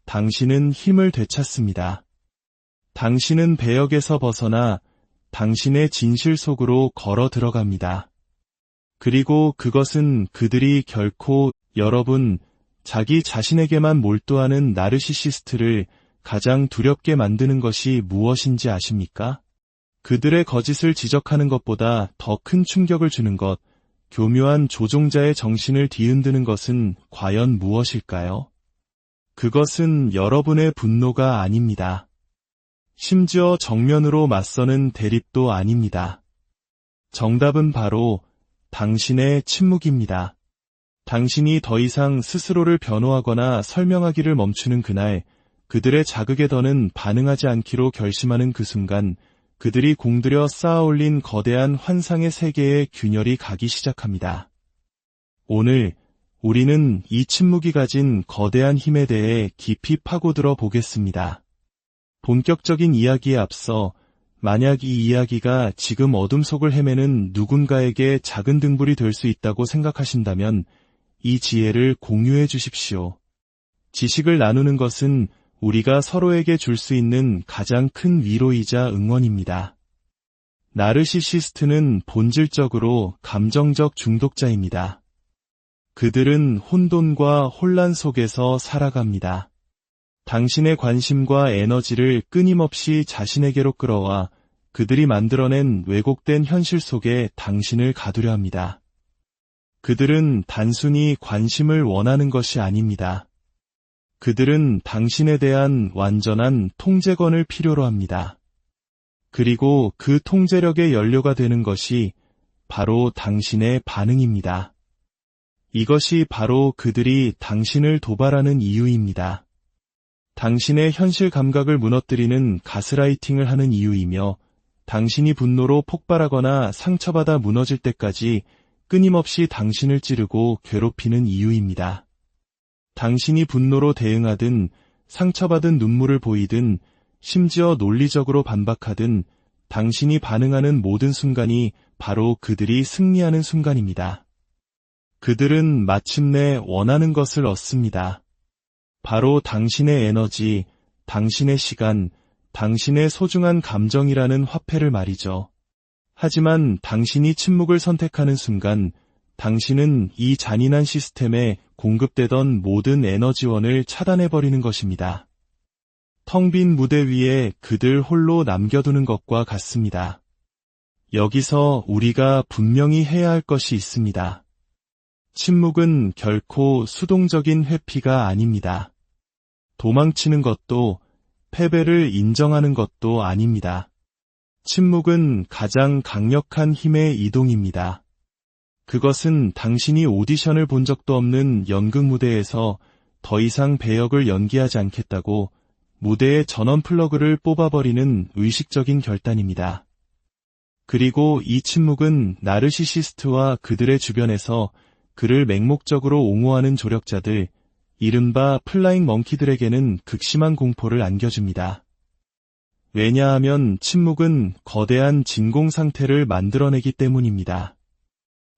당신은 힘을 되찾습니다. 당신은 배역에서 벗어나 당신의 진실 속으로 걸어 들어갑니다. 그리고 그것은 그들이 결코 여러분, 자기 자신에게만 몰두하는 나르시시스트를 가장 두렵게 만드는 것이 무엇인지 아십니까? 그들의 거짓을 지적하는 것보다 더 큰 충격을 주는 것, 교묘한 조종자의 정신을 뒤흔드는 것은 과연 무엇일까요? 그것은 여러분의 분노가 아닙니다. 심지어 정면으로 맞서는 대립도 아닙니다. 정답은 바로 당신의 침묵입니다. 당신이 더 이상 스스로를 변호하거나 설명하기를 멈추는 그날, 그들의 자극에 더는 반응하지 않기로 결심하는 그 순간, 그들이 공들여 쌓아올린 거대한 환상의 세계의 균열이 가기 시작합니다. 오늘 우리는 이 침묵이 가진 거대한 힘에 대해 깊이 파고들어 보겠습니다. 본격적인 이야기에 앞서 만약 이 이야기가 지금 어둠 속을 헤매는 누군가에게 작은 등불이 될 수 있다고 생각하신다면 이 지혜를 공유해 주십시오. 지식을 나누는 것은 우리가 서로에게 줄 수 있는 가장 큰 위로이자 응원입니다. 나르시시스트는 본질적으로 감정적 중독자입니다. 그들은 혼돈과 혼란 속에서 살아갑니다. 당신의 관심과 에너지를 끊임없이 자신에게로 끌어와 그들이 만들어낸 왜곡된 현실 속에 당신을 가두려 합니다. 그들은 단순히 관심을 원하는 것이 아닙니다. 그들은 당신에 대한 완전한 통제권을 필요로 합니다. 그리고 그 통제력의 연료가 되는 것이 바로 당신의 반응입니다. 이것이 바로 그들이 당신을 도발하는 이유입니다. 당신의 현실 감각을 무너뜨리는 가스라이팅을 하는 이유이며 당신이 분노로 폭발하거나 상처받아 무너질 때까지 끊임없이 당신을 찌르고 괴롭히는 이유입니다. 당신이 분노로 대응하든 상처받은 눈물을 보이든 심지어 논리적으로 반박하든 당신이 반응하는 모든 순간이 바로 그들이 승리하는 순간입니다. 그들은 마침내 원하는 것을 얻습니다. 바로 당신의 에너지, 당신의 시간, 당신의 소중한 감정이라는 화폐를 말이죠. 하지만 당신이 침묵을 선택하는 순간 당신은 이 잔인한 시스템에 공급되던 모든 에너지원을 차단해버리는 것입니다. 텅 빈 무대 위에 그들 홀로 남겨두는 것과 같습니다. 여기서 우리가 분명히 해야 할 것이 있습니다. 침묵은 결코 수동적인 회피가 아닙니다. 도망치는 것도 패배를 인정하는 것도 아닙니다. 침묵은 가장 강력한 힘의 이동입니다. 그것은 당신이 오디션을 본 적도 없는 연극 무대에서 더 이상 배역을 연기하지 않겠다고 무대의 전원 플러그를 뽑아버리는 의식적인 결단입니다. 그리고 이 침묵은 나르시시스트와 그들의 주변에서 그를 맹목적으로 옹호하는 조력자들, 이른바 플라잉 멍키들에게는 극심한 공포를 안겨줍니다. 왜냐하면 침묵은 거대한 진공 상태를 만들어내기 때문입니다.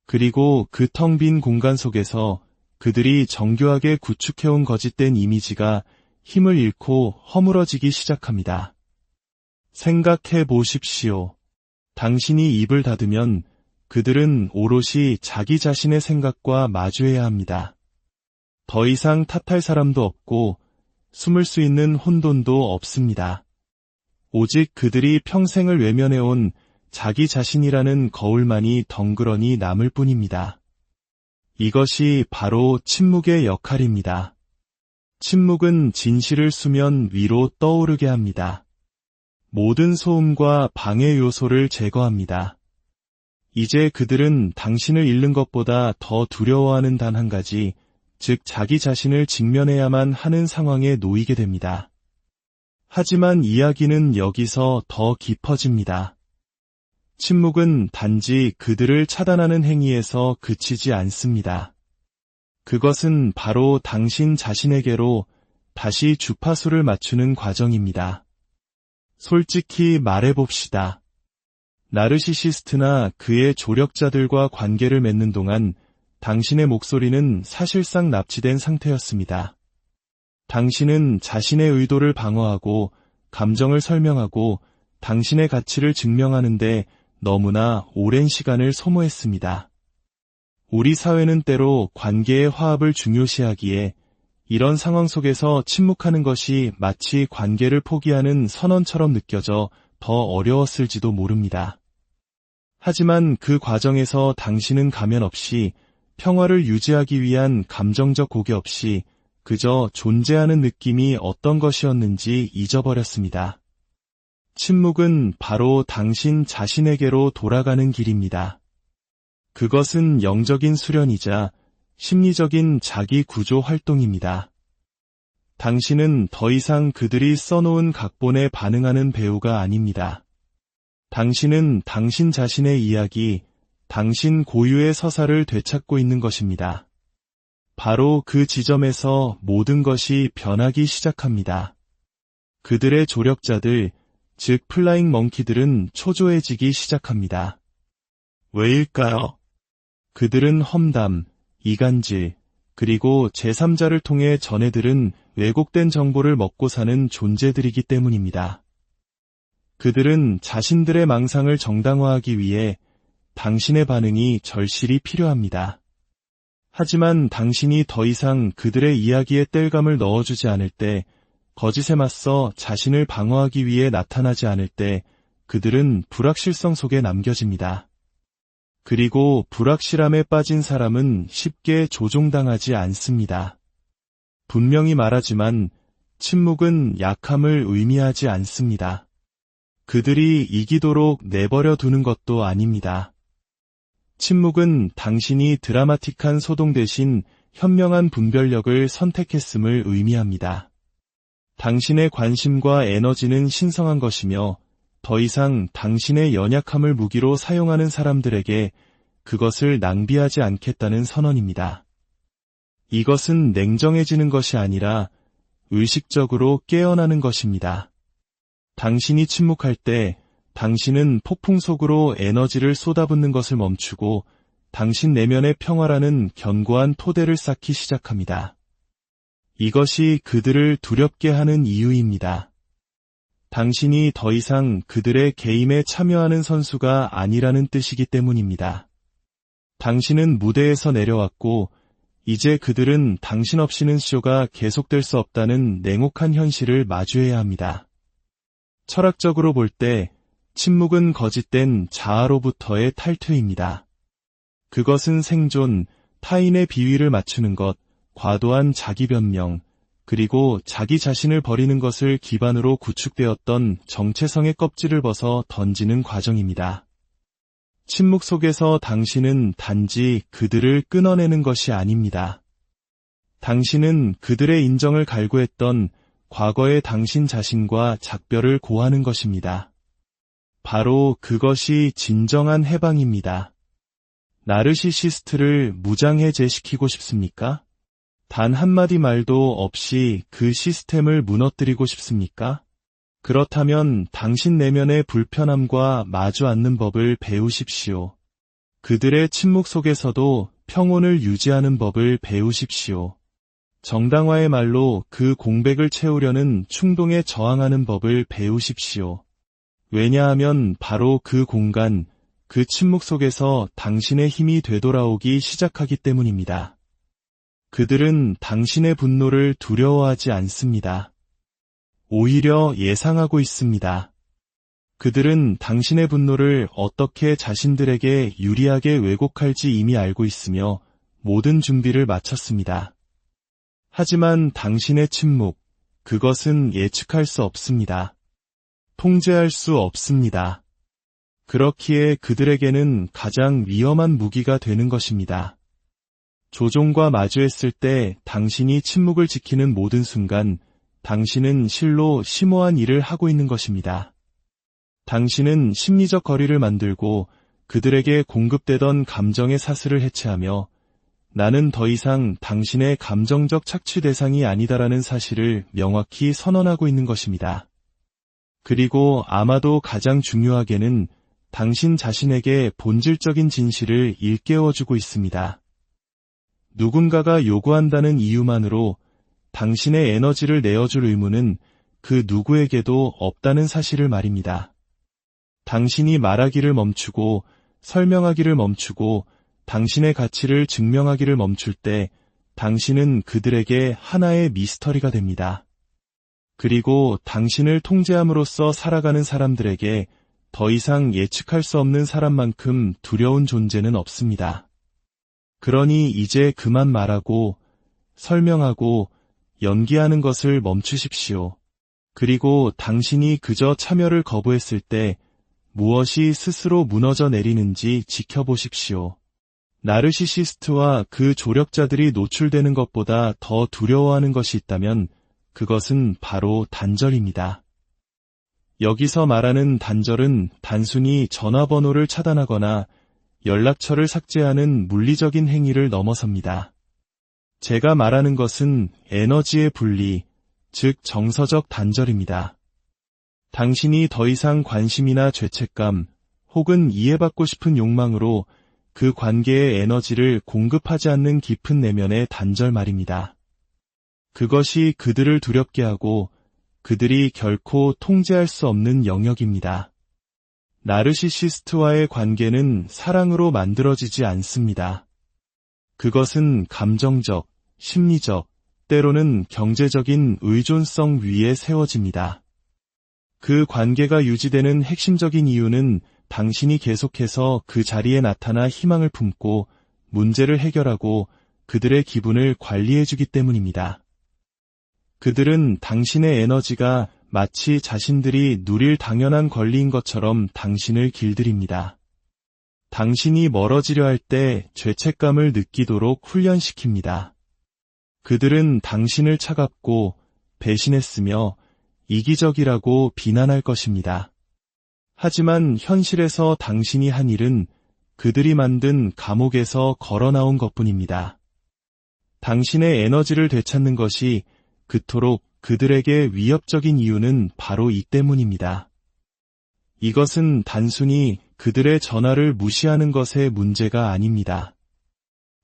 그리고 그 텅 빈 공간 속에서 그들이 정교하게 구축해온 거짓된 이미지가 힘을 잃고 허물어지기 시작합니다. 생각해 보십시오. 당신이 입을 닫으면 그들은 오롯이 자기 자신의 생각과 마주해야 합니다. 더 이상 탓할 사람도 없고 숨을 수 있는 혼돈도 없습니다. 오직 그들이 평생을 외면해온 자기 자신이라는 거울만이 덩그러니 남을 뿐입니다. 이것이 바로 침묵의 역할입니다. 침묵은 진실을 수면 위로 떠오르게 합니다. 모든 소음과 방해 요소를 제거합니다. 이제 그들은 당신을 잃는 것보다 더 두려워하는 단 한 가지, 즉 자기 자신을 직면해야만 하는 상황에 놓이게 됩니다. 하지만 이야기는 여기서 더 깊어집니다. 침묵은 단지 그들을 차단하는 행위에서 그치지 않습니다. 그것은 바로 당신 자신에게로 다시 주파수를 맞추는 과정입니다. 솔직히 말해봅시다. 나르시시스트나 그의 조력자들과 관계를 맺는 동안 당신의 목소리는 사실상 납치된 상태였습니다. 당신은 자신의 의도를 방어하고 감정을 설명하고 당신의 가치를 증명하는데 너무나 오랜 시간을 소모했습니다. 우리 사회는 때로 관계의 화합을 중요시하기에 이런 상황 속에서 침묵하는 것이 마치 관계를 포기하는 선언처럼 느껴져 더 어려웠을지도 모릅니다. 하지만 그 과정에서 당신은 가면 없이 평화를 유지하기 위한 감정적 고개 없이 그저 존재하는 느낌이 어떤 것이었는지 잊어버렸습니다. 침묵은 바로 당신 자신에게로 돌아가는 길입니다. 그것은 영적인 수련이자 심리적인 자기 구조 활동입니다. 당신은 더 이상 그들이 써놓은 각본에 반응하는 배우가 아닙니다. 당신은 당신 자신의 이야기, 당신 고유의 서사를 되찾고 있는 것입니다. 바로 그 지점에서 모든 것이 변하기 시작합니다. 그들의 조력자들, 즉 플라잉 멍키들은 초조해지기 시작합니다. 왜일까요? 그들은 험담, 이간질, 그리고 제3자를 통해 전해들은 왜곡된 정보를 먹고 사는 존재들이기 때문입니다. 그들은 자신들의 망상을 정당화하기 위해 당신의 반응이 절실히 필요합니다. 하지만 당신이 더 이상 그들의 이야기에 땔감을 넣어주지 않을 때, 거짓에 맞서 자신을 방어하기 위해 나타나지 않을 때 그들은 불확실성 속에 남겨집니다. 그리고 불확실함에 빠진 사람은 쉽게 조종당하지 않습니다. 분명히 말하지만 침묵은 약함을 의미하지 않습니다. 그들이 이기도록 내버려 두는 것도 아닙니다. 침묵은 당신이 드라마틱한 소동 대신 현명한 분별력을 선택했음을 의미합니다. 당신의 관심과 에너지는 신성한 것이며 더 이상 당신의 연약함을 무기로 사용하는 사람들에게 그것을 낭비하지 않겠다는 선언입니다. 이것은 냉정해지는 것이 아니라 의식적으로 깨어나는 것입니다. 당신이 침묵할 때 당신은 폭풍 속으로 에너지를 쏟아붓는 것을 멈추고 당신 내면의 평화라는 견고한 토대를 쌓기 시작합니다. 이것이 그들을 두렵게 하는 이유입니다. 당신이 더 이상 그들의 게임에 참여하는 선수가 아니라는 뜻이기 때문입니다. 당신은 무대에서 내려왔고 이제 그들은 당신 없이는 쇼가 계속될 수 없다는 냉혹한 현실을 마주해야 합니다. 철학적으로 볼 때 침묵은 거짓된 자아로부터의 탈퇴입니다. 그것은 생존, 타인의 비위를 맞추는 것, 과도한 자기 변명, 그리고 자기 자신을 버리는 것을 기반으로 구축되었던 정체성의 껍질을 벗어 던지는 과정입니다. 침묵 속에서 당신은 단지 그들을 끊어내는 것이 아닙니다. 당신은 그들의 인정을 갈구했던 과거의 당신 자신과 작별을 고하는 것입니다. 바로 그것이 진정한 해방입니다. 나르시시스트를 무장해제시키고 싶습니까? 단 한마디 말도 없이 그 시스템을 무너뜨리고 싶습니까? 그렇다면 당신 내면의 불편함과 마주 앉는 법을 배우십시오. 그들의 침묵 속에서도 평온을 유지하는 법을 배우십시오. 정당화의 말로 그 공백을 채우려는 충동에 저항하는 법을 배우십시오. 왜냐하면 바로 그 공간, 그 침묵 속에서 당신의 힘이 되돌아오기 시작하기 때문입니다. 그들은 당신의 분노를 두려워하지 않습니다. 오히려 예상하고 있습니다. 그들은 당신의 분노를 어떻게 자신들에게 유리하게 왜곡할지 이미 알고 있으며 모든 준비를 마쳤습니다. 하지만 당신의 침묵, 그것은 예측할 수 없습니다. 통제할 수 없습니다. 그렇기에 그들에게는 가장 위험한 무기가 되는 것입니다. 조종과 마주했을 때 당신이 침묵을 지키는 모든 순간 당신은 실로 심오한 일을 하고 있는 것입니다. 당신은 심리적 거리를 만들고 그들에게 공급되던 감정의 사슬을 해체하며 나는 더 이상 당신의 감정적 착취 대상이 아니다라는 사실을 명확히 선언하고 있는 것입니다. 그리고 아마도 가장 중요하게는 당신 자신에게 본질적인 진실을 일깨워주고 있습니다. 누군가가 요구한다는 이유만으로 당신의 에너지를 내어줄 의무는 그 누구에게도 없다는 사실을 말입니다. 당신이 말하기를 멈추고 설명하기를 멈추고 당신의 가치를 증명하기를 멈출 때 당신은 그들에게 하나의 미스터리가 됩니다. 그리고 당신을 통제함으로써 살아가는 사람들에게 더 이상 예측할 수 없는 사람만큼 두려운 존재는 없습니다. 그러니 이제 그만 말하고 설명하고 연기하는 것을 멈추십시오. 그리고 당신이 그저 참여를 거부했을 때 무엇이 스스로 무너져 내리는지 지켜보십시오. 나르시시스트와 그 조력자들이 노출되는 것보다 더 두려워하는 것이 있다면 그것은 바로 단절입니다. 여기서 말하는 단절은 단순히 전화번호를 차단하거나 연락처를 삭제하는 물리적인 행위를 넘어섭니다. 제가 말하는 것은 에너지의 분리, 즉 정서적 단절입니다. 당신이 더 이상 관심이나 죄책감 혹은 이해받고 싶은 욕망으로 그 관계의 에너지를 공급하지 않는 깊은 내면의 단절 말입니다. 그것이 그들을 두렵게 하고 그들이 결코 통제할 수 없는 영역입니다. 나르시시스트와의 관계는 사랑으로 만들어지지 않습니다. 그것은 감정적, 심리적, 때로는 경제적인 의존성 위에 세워집니다. 그 관계가 유지되는 핵심적인 이유는 당신이 계속해서 그 자리에 나타나 희망을 품고 문제를 해결하고 그들의 기분을 관리해주기 때문입니다. 그들은 당신의 에너지가 마치 자신들이 누릴 당연한 권리인 것처럼 당신을 길들입니다. 당신이 멀어지려 할 때 죄책감을 느끼도록 훈련시킵니다. 그들은 당신을 차갑고 배신했으며 이기적이라고 비난할 것입니다. 하지만 현실에서 당신이 한 일은 그들이 만든 감옥에서 걸어 나온 것뿐입니다. 당신의 에너지를 되찾는 것이 그토록 그들에게 위협적인 이유는 바로 이 때문입니다. 이것은 단순히 그들의 전화를 무시하는 것의 문제가 아닙니다.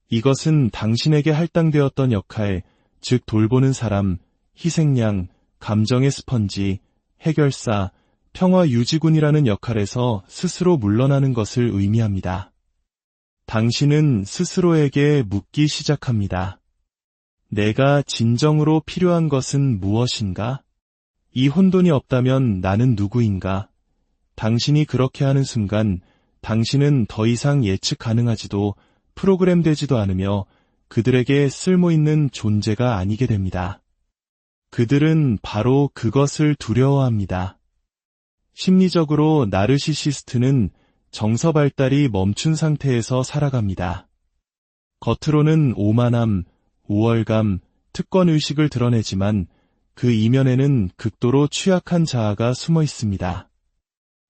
이것은 당신에게 할당되었던 역할, 즉 돌보는 사람, 희생양, 감정의 스펀지, 해결사, 평화 유지군이라는 역할에서 스스로 물러나는 것을 의미합니다. 당신은 스스로에게 묻기 시작합니다. 내가 진정으로 필요한 것은 무엇인가? 이 혼돈이 없다면 나는 누구인가? 당신이 그렇게 하는 순간 당신은 더 이상 예측 가능하지도 프로그램되지도 않으며 그들에게 쓸모있는 존재가 아니게 됩니다. 그들은 바로 그것을 두려워합니다. 심리적으로 나르시시스트는 정서 발달이 멈춘 상태에서 살아갑니다. 겉으로는 오만함, 우월감, 특권의식을 드러내지만 그 이면에는 극도로 취약한 자아가 숨어 있습니다.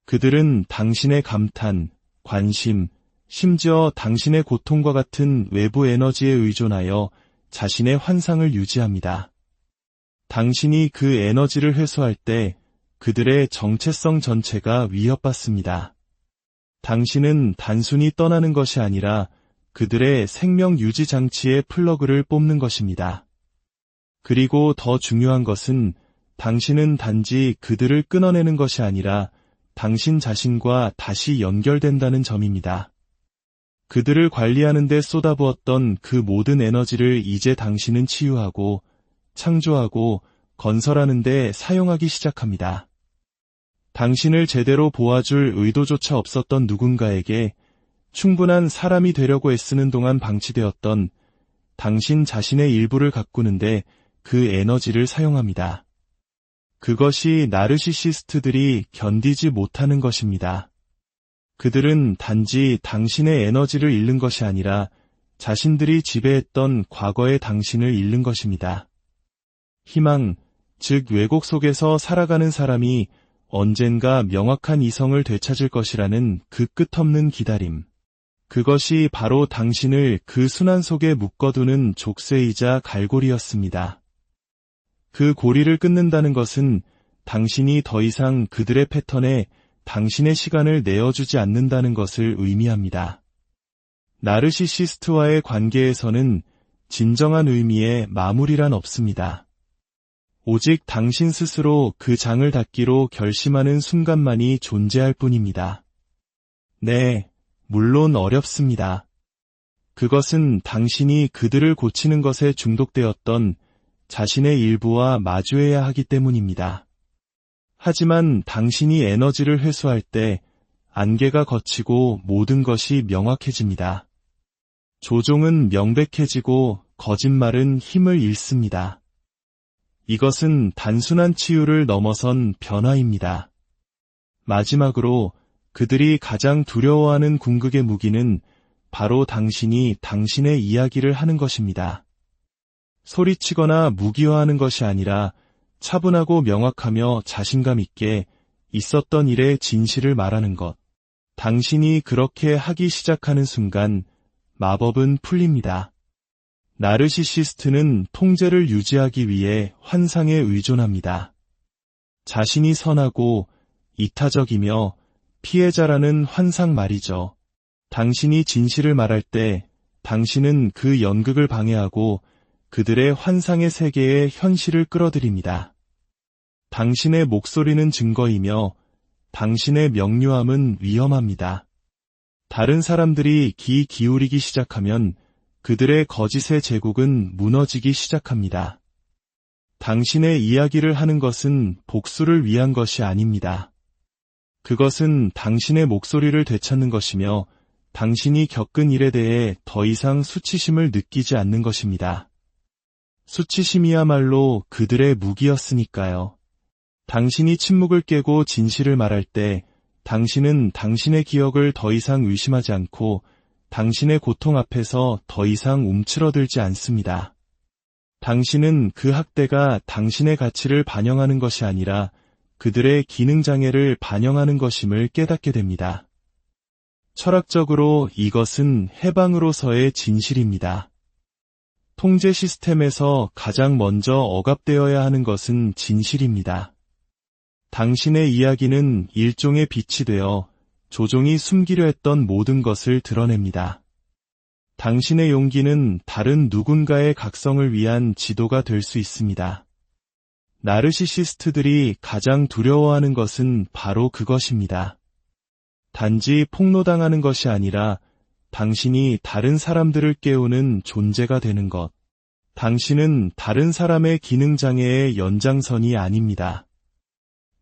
그들은 당신의 감탄, 관심, 심지어 당신의 고통과 같은 외부 에너지에 의존하여 자신의 환상을 유지합니다. 당신이 그 에너지를 회수할 때 그들의 정체성 전체가 위협받습니다. 당신은 단순히 떠나는 것이 아니라 그들의 생명 유지 장치의 플러그를 뽑는 것입니다. 그리고 더 중요한 것은 당신은 단지 그들을 끊어내는 것이 아니라 당신 자신과 다시 연결된다는 점입니다. 그들을 관리하는 데 쏟아부었던 그 모든 에너지를 이제 당신은 치유하고 창조하고 건설하는 데 사용하기 시작합니다. 당신을 제대로 보아줄 의도조차 없었던 누군가에게 충분한 사람이 되려고 애쓰는 동안 방치되었던 당신 자신의 일부를 가꾸는데 그 에너지를 사용합니다. 그것이 나르시시스트들이 견디지 못하는 것입니다. 그들은 단지 당신의 에너지를 잃는 것이 아니라 자신들이 지배했던 과거의 당신을 잃는 것입니다. 희망, 즉 왜곡 속에서 살아가는 사람이 언젠가 명확한 이성을 되찾을 것이라는 그 끝없는 기다림. 그것이 바로 당신을 그 순환 속에 묶어두는 족쇄이자 갈고리였습니다. 그 고리를 끊는다는 것은 당신이 더 이상 그들의 패턴에 당신의 시간을 내어주지 않는다는 것을 의미합니다. 나르시시스트와의 관계에서는 진정한 의미의 마무리란 없습니다. 오직 당신 스스로 그 장을 닫기로 결심하는 순간만이 존재할 뿐입니다. 네, 물론 어렵습니다. 그것은 당신이 그들을 고치는 것에 중독되었던 자신의 일부와 마주해야 하기 때문입니다. 하지만 당신이 에너지를 회수할 때 안개가 걷히고 모든 것이 명확해집니다. 조종은 명백해지고 거짓말은 힘을 잃습니다. 이것은 단순한 치유를 넘어선 변화입니다. 마지막으로 그들이 가장 두려워하는 궁극의 무기는 바로 당신이 당신의 이야기를 하는 것입니다. 소리치거나 무기화하는 것이 아니라 차분하고 명확하며 자신감 있게 있었던 일의 진실을 말하는 것. 당신이 그렇게 하기 시작하는 순간 마법은 풀립니다. 나르시시스트는 통제를 유지하기 위해 환상에 의존합니다. 자신이 선하고 이타적이며 피해자라는 환상 말이죠. 당신이 진실을 말할 때 당신은 그 연극을 방해하고 그들의 환상의 세계에 현실을 끌어들입니다. 당신의 목소리는 증거이며 당신의 명료함은 위험합니다. 다른 사람들이 귀 기울이기 시작하면 그들의 거짓의 제국은 무너지기 시작합니다. 당신의 이야기를 하는 것은 복수를 위한 것이 아닙니다. 그것은 당신의 목소리를 되찾는 것이며 당신이 겪은 일에 대해 더 이상 수치심을 느끼지 않는 것입니다. 수치심이야말로 그들의 무기였으니까요. 당신이 침묵을 깨고 진실을 말할 때 당신은 당신의 기억을 더 이상 의심하지 않고 당신의 고통 앞에서 더 이상 움츠러들지 않습니다. 당신은 그 학대가 당신의 가치를 반영하는 것이 아니라 그들의 기능장애를 반영하는 것임을 깨닫게 됩니다. 철학적으로 이것은 해방으로서의 진실입니다. 통제 시스템에서 가장 먼저 억압되어야 하는 것은 진실입니다. 당신의 이야기는 일종의 빛이 되어 조종이 숨기려 했던 모든 것을 드러냅니다. 당신의 용기는 다른 누군가의 각성을 위한 지도가 될 수 있습니다. 나르시시스트들이 가장 두려워하는 것은 바로 그것입니다. 단지 폭로당하는 것이 아니라 당신이 다른 사람들을 깨우는 존재가 되는 것. 당신은 다른 사람의 기능장애의 연장선이 아닙니다.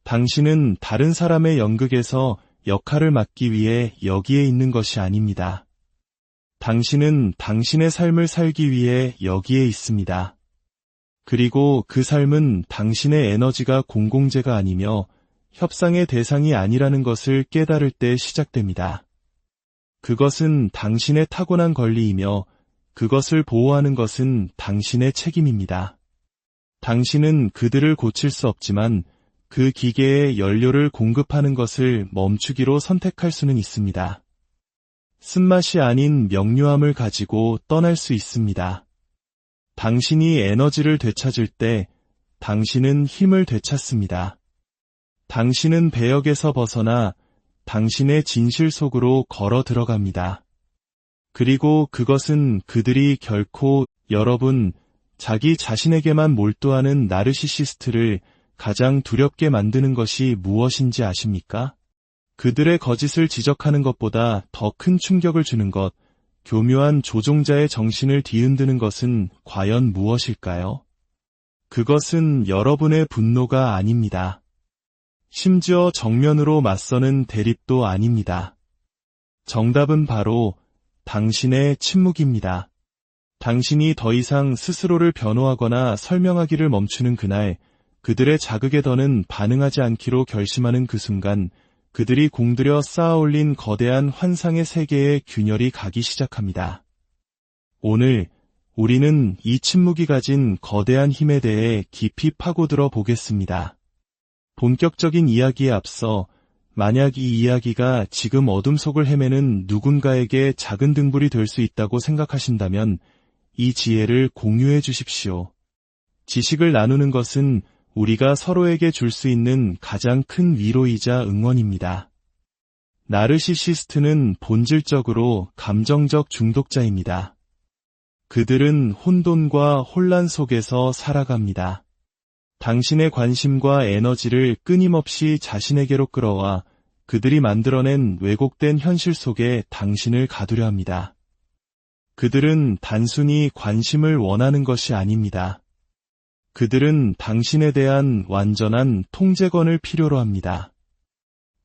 당신은 다른 사람의 연극에서 역할을 맡기 위해 여기에 있는 것이 아닙니다. 당신은 당신의 삶을 살기 위해 여기에 있습니다. 그리고 그 삶은 당신의 에너지가 공공재가 아니며 협상의 대상이 아니라는 것을 깨달을 때 시작됩니다. 그것은 당신의 타고난 권리이며 그것을 보호하는 것은 당신의 책임입니다. 당신은 그들을 고칠 수 없지만 그 기계에 연료를 공급하는 것을 멈추기로 선택할 수는 있습니다. 쓴맛이 아닌 명료함을 가지고 떠날 수 있습니다. 당신이 에너지를 되찾을 때 당신은 힘을 되찾습니다. 당신은 배역에서 벗어나 당신의 진실 속으로 걸어 들어갑니다. 그리고 그것은 그들이 결코 여러분, 자기 자신에게만 몰두하는 나르시시스트를 가장 두렵게 만드는 것이 무엇인지 아십니까? 그들의 거짓을 지적하는 것보다 더 큰 충격을 주는 것, 교묘한 조종자의 정신을 뒤흔드는 것은 과연 무엇일까요? 그것은 여러분의 분노가 아닙니다. 심지어 정면으로 맞서는 대립도 아닙니다. 정답은 바로 당신의 침묵입니다. 당신이 더 이상 스스로를 변호하거나 설명하기를 멈추는 그날, 그들의 자극에 더는 반응하지 않기로 결심하는 그 순간, 그들이 공들여 쌓아올린 거대한 환상의 세계에 균열이 가기 시작합니다. 오늘 우리는 이 침묵이 가진 거대한 힘에 대해 깊이 파고들어 보겠습니다. 본격적인 이야기에 앞서 만약 이 이야기가 지금 어둠 속을 헤매는 누군가에게 작은 등불이 될 수 있다고 생각하신다면 이 지혜를 공유해 주십시오. 지식을 나누는 것은 우리가 서로에게 줄 수 있는 가장 큰 위로이자 응원입니다. 나르시시스트는 본질적으로 감정적 중독자입니다. 그들은 혼돈과 혼란 속에서 살아갑니다. 당신의 관심과 에너지를 끊임없이 자신에게로 끌어와 그들이 만들어낸 왜곡된 현실 속에 당신을 가두려 합니다. 그들은 단순히 관심을 원하는 것이 아닙니다. 그들은 당신에 대한 완전한 통제권을 필요로 합니다.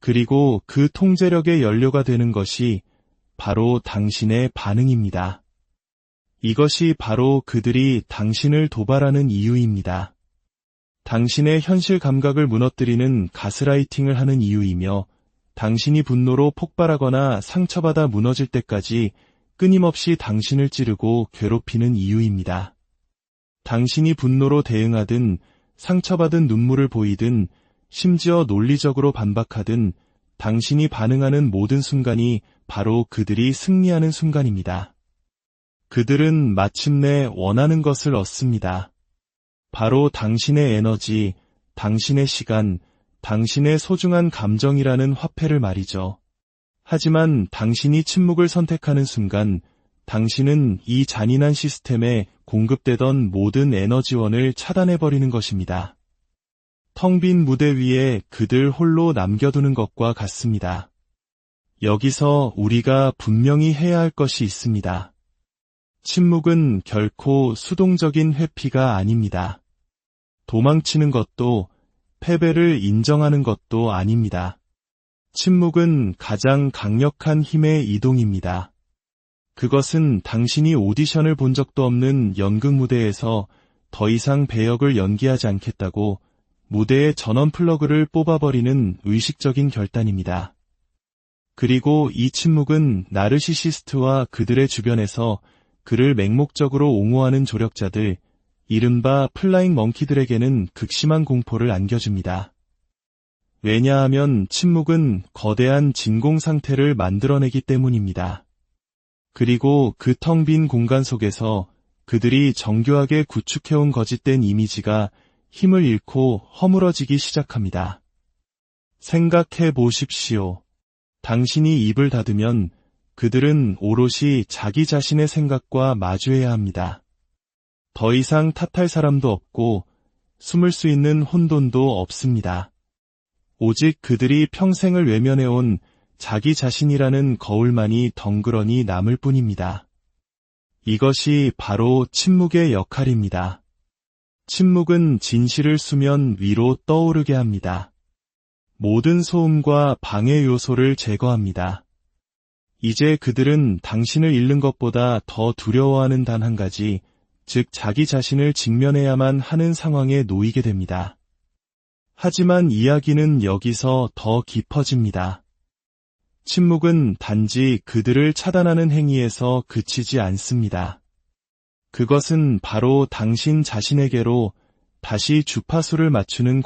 그리고 그 통제력의 연료가 되는 것이 바로 당신의 반응입니다. 이것이 바로 그들이 당신을 도발하는 이유입니다. 당신의 현실 감각을 무너뜨리는 가스라이팅을 하는 이유이며 당신이 분노로 폭발하거나 상처받아 무너질 때까지 끊임없이 당신을 찌르고 괴롭히는 이유입니다. 당신이 분노로 대응하든 상처받은 눈물을 보이든 심지어 논리적으로 반박하든 당신이 반응하는 모든 순간이 바로 그들이 승리하는 순간입니다. 그들은 마침내 원하는 것을 얻습니다. 바로 당신의 에너지, 당신의 시간, 당신의 소중한 감정이라는 화폐를 말이죠. 하지만 당신이 침묵을 선택하는 순간 당신은 이 잔인한 시스템에 공급되던 모든 에너지원을 차단해버리는 것입니다. 텅 빈 무대 위에 그들 홀로 남겨두는 것과 같습니다. 여기서 우리가 분명히 해야 할 것이 있습니다. 침묵은 결코 수동적인 회피가 아닙니다. 도망치는 것도 패배를 인정하는 것도 아닙니다. 침묵은 가장 강력한 힘의 이동입니다. 그것은 당신이 오디션을 본 적도 없는 연극 무대에서 더 이상 배역을 연기하지 않겠다고 무대의 전원 플러그를 뽑아버리는 의식적인 결단입니다. 그리고 이 침묵은 나르시시스트와 그들의 주변에서 그를 맹목적으로 옹호하는 조력자들, 이른바 플라잉 멍키들에게는 극심한 공포를 안겨줍니다. 왜냐하면 침묵은 거대한 진공 상태를 만들어내기 때문입니다. 그리고 그 텅 빈 공간 속에서 그들이 정교하게 구축해온 거짓된 이미지가 힘을 잃고 허물어지기 시작합니다. 생각해 보십시오. 당신이 입을 닫으면 그들은 오롯이 자기 자신의 생각과 마주해야 합니다. 더 이상 탓할 사람도 없고 숨을 수 있는 혼돈도 없습니다. 오직 그들이 평생을 외면해온 자기 자신이라는 거울만이 덩그러니 남을 뿐입니다. 이것이 바로 침묵의 역할입니다. 침묵은 진실을 수면 위로 떠오르게 합니다. 모든 소음과 방해 요소를 제거합니다. 이제 그들은 당신을 잃는 것보다 더 두려워하는 단 한 가지, 즉 자기 자신을 직면해야만 하는 상황에 놓이게 됩니다. 하지만 이야기는 여기서 더 깊어집니다. 침묵은 단지 그들을 차단하는 행위에서 그치지 않습니다. 그것은 바로 당신 자신에게로 다시 주파수를 맞추는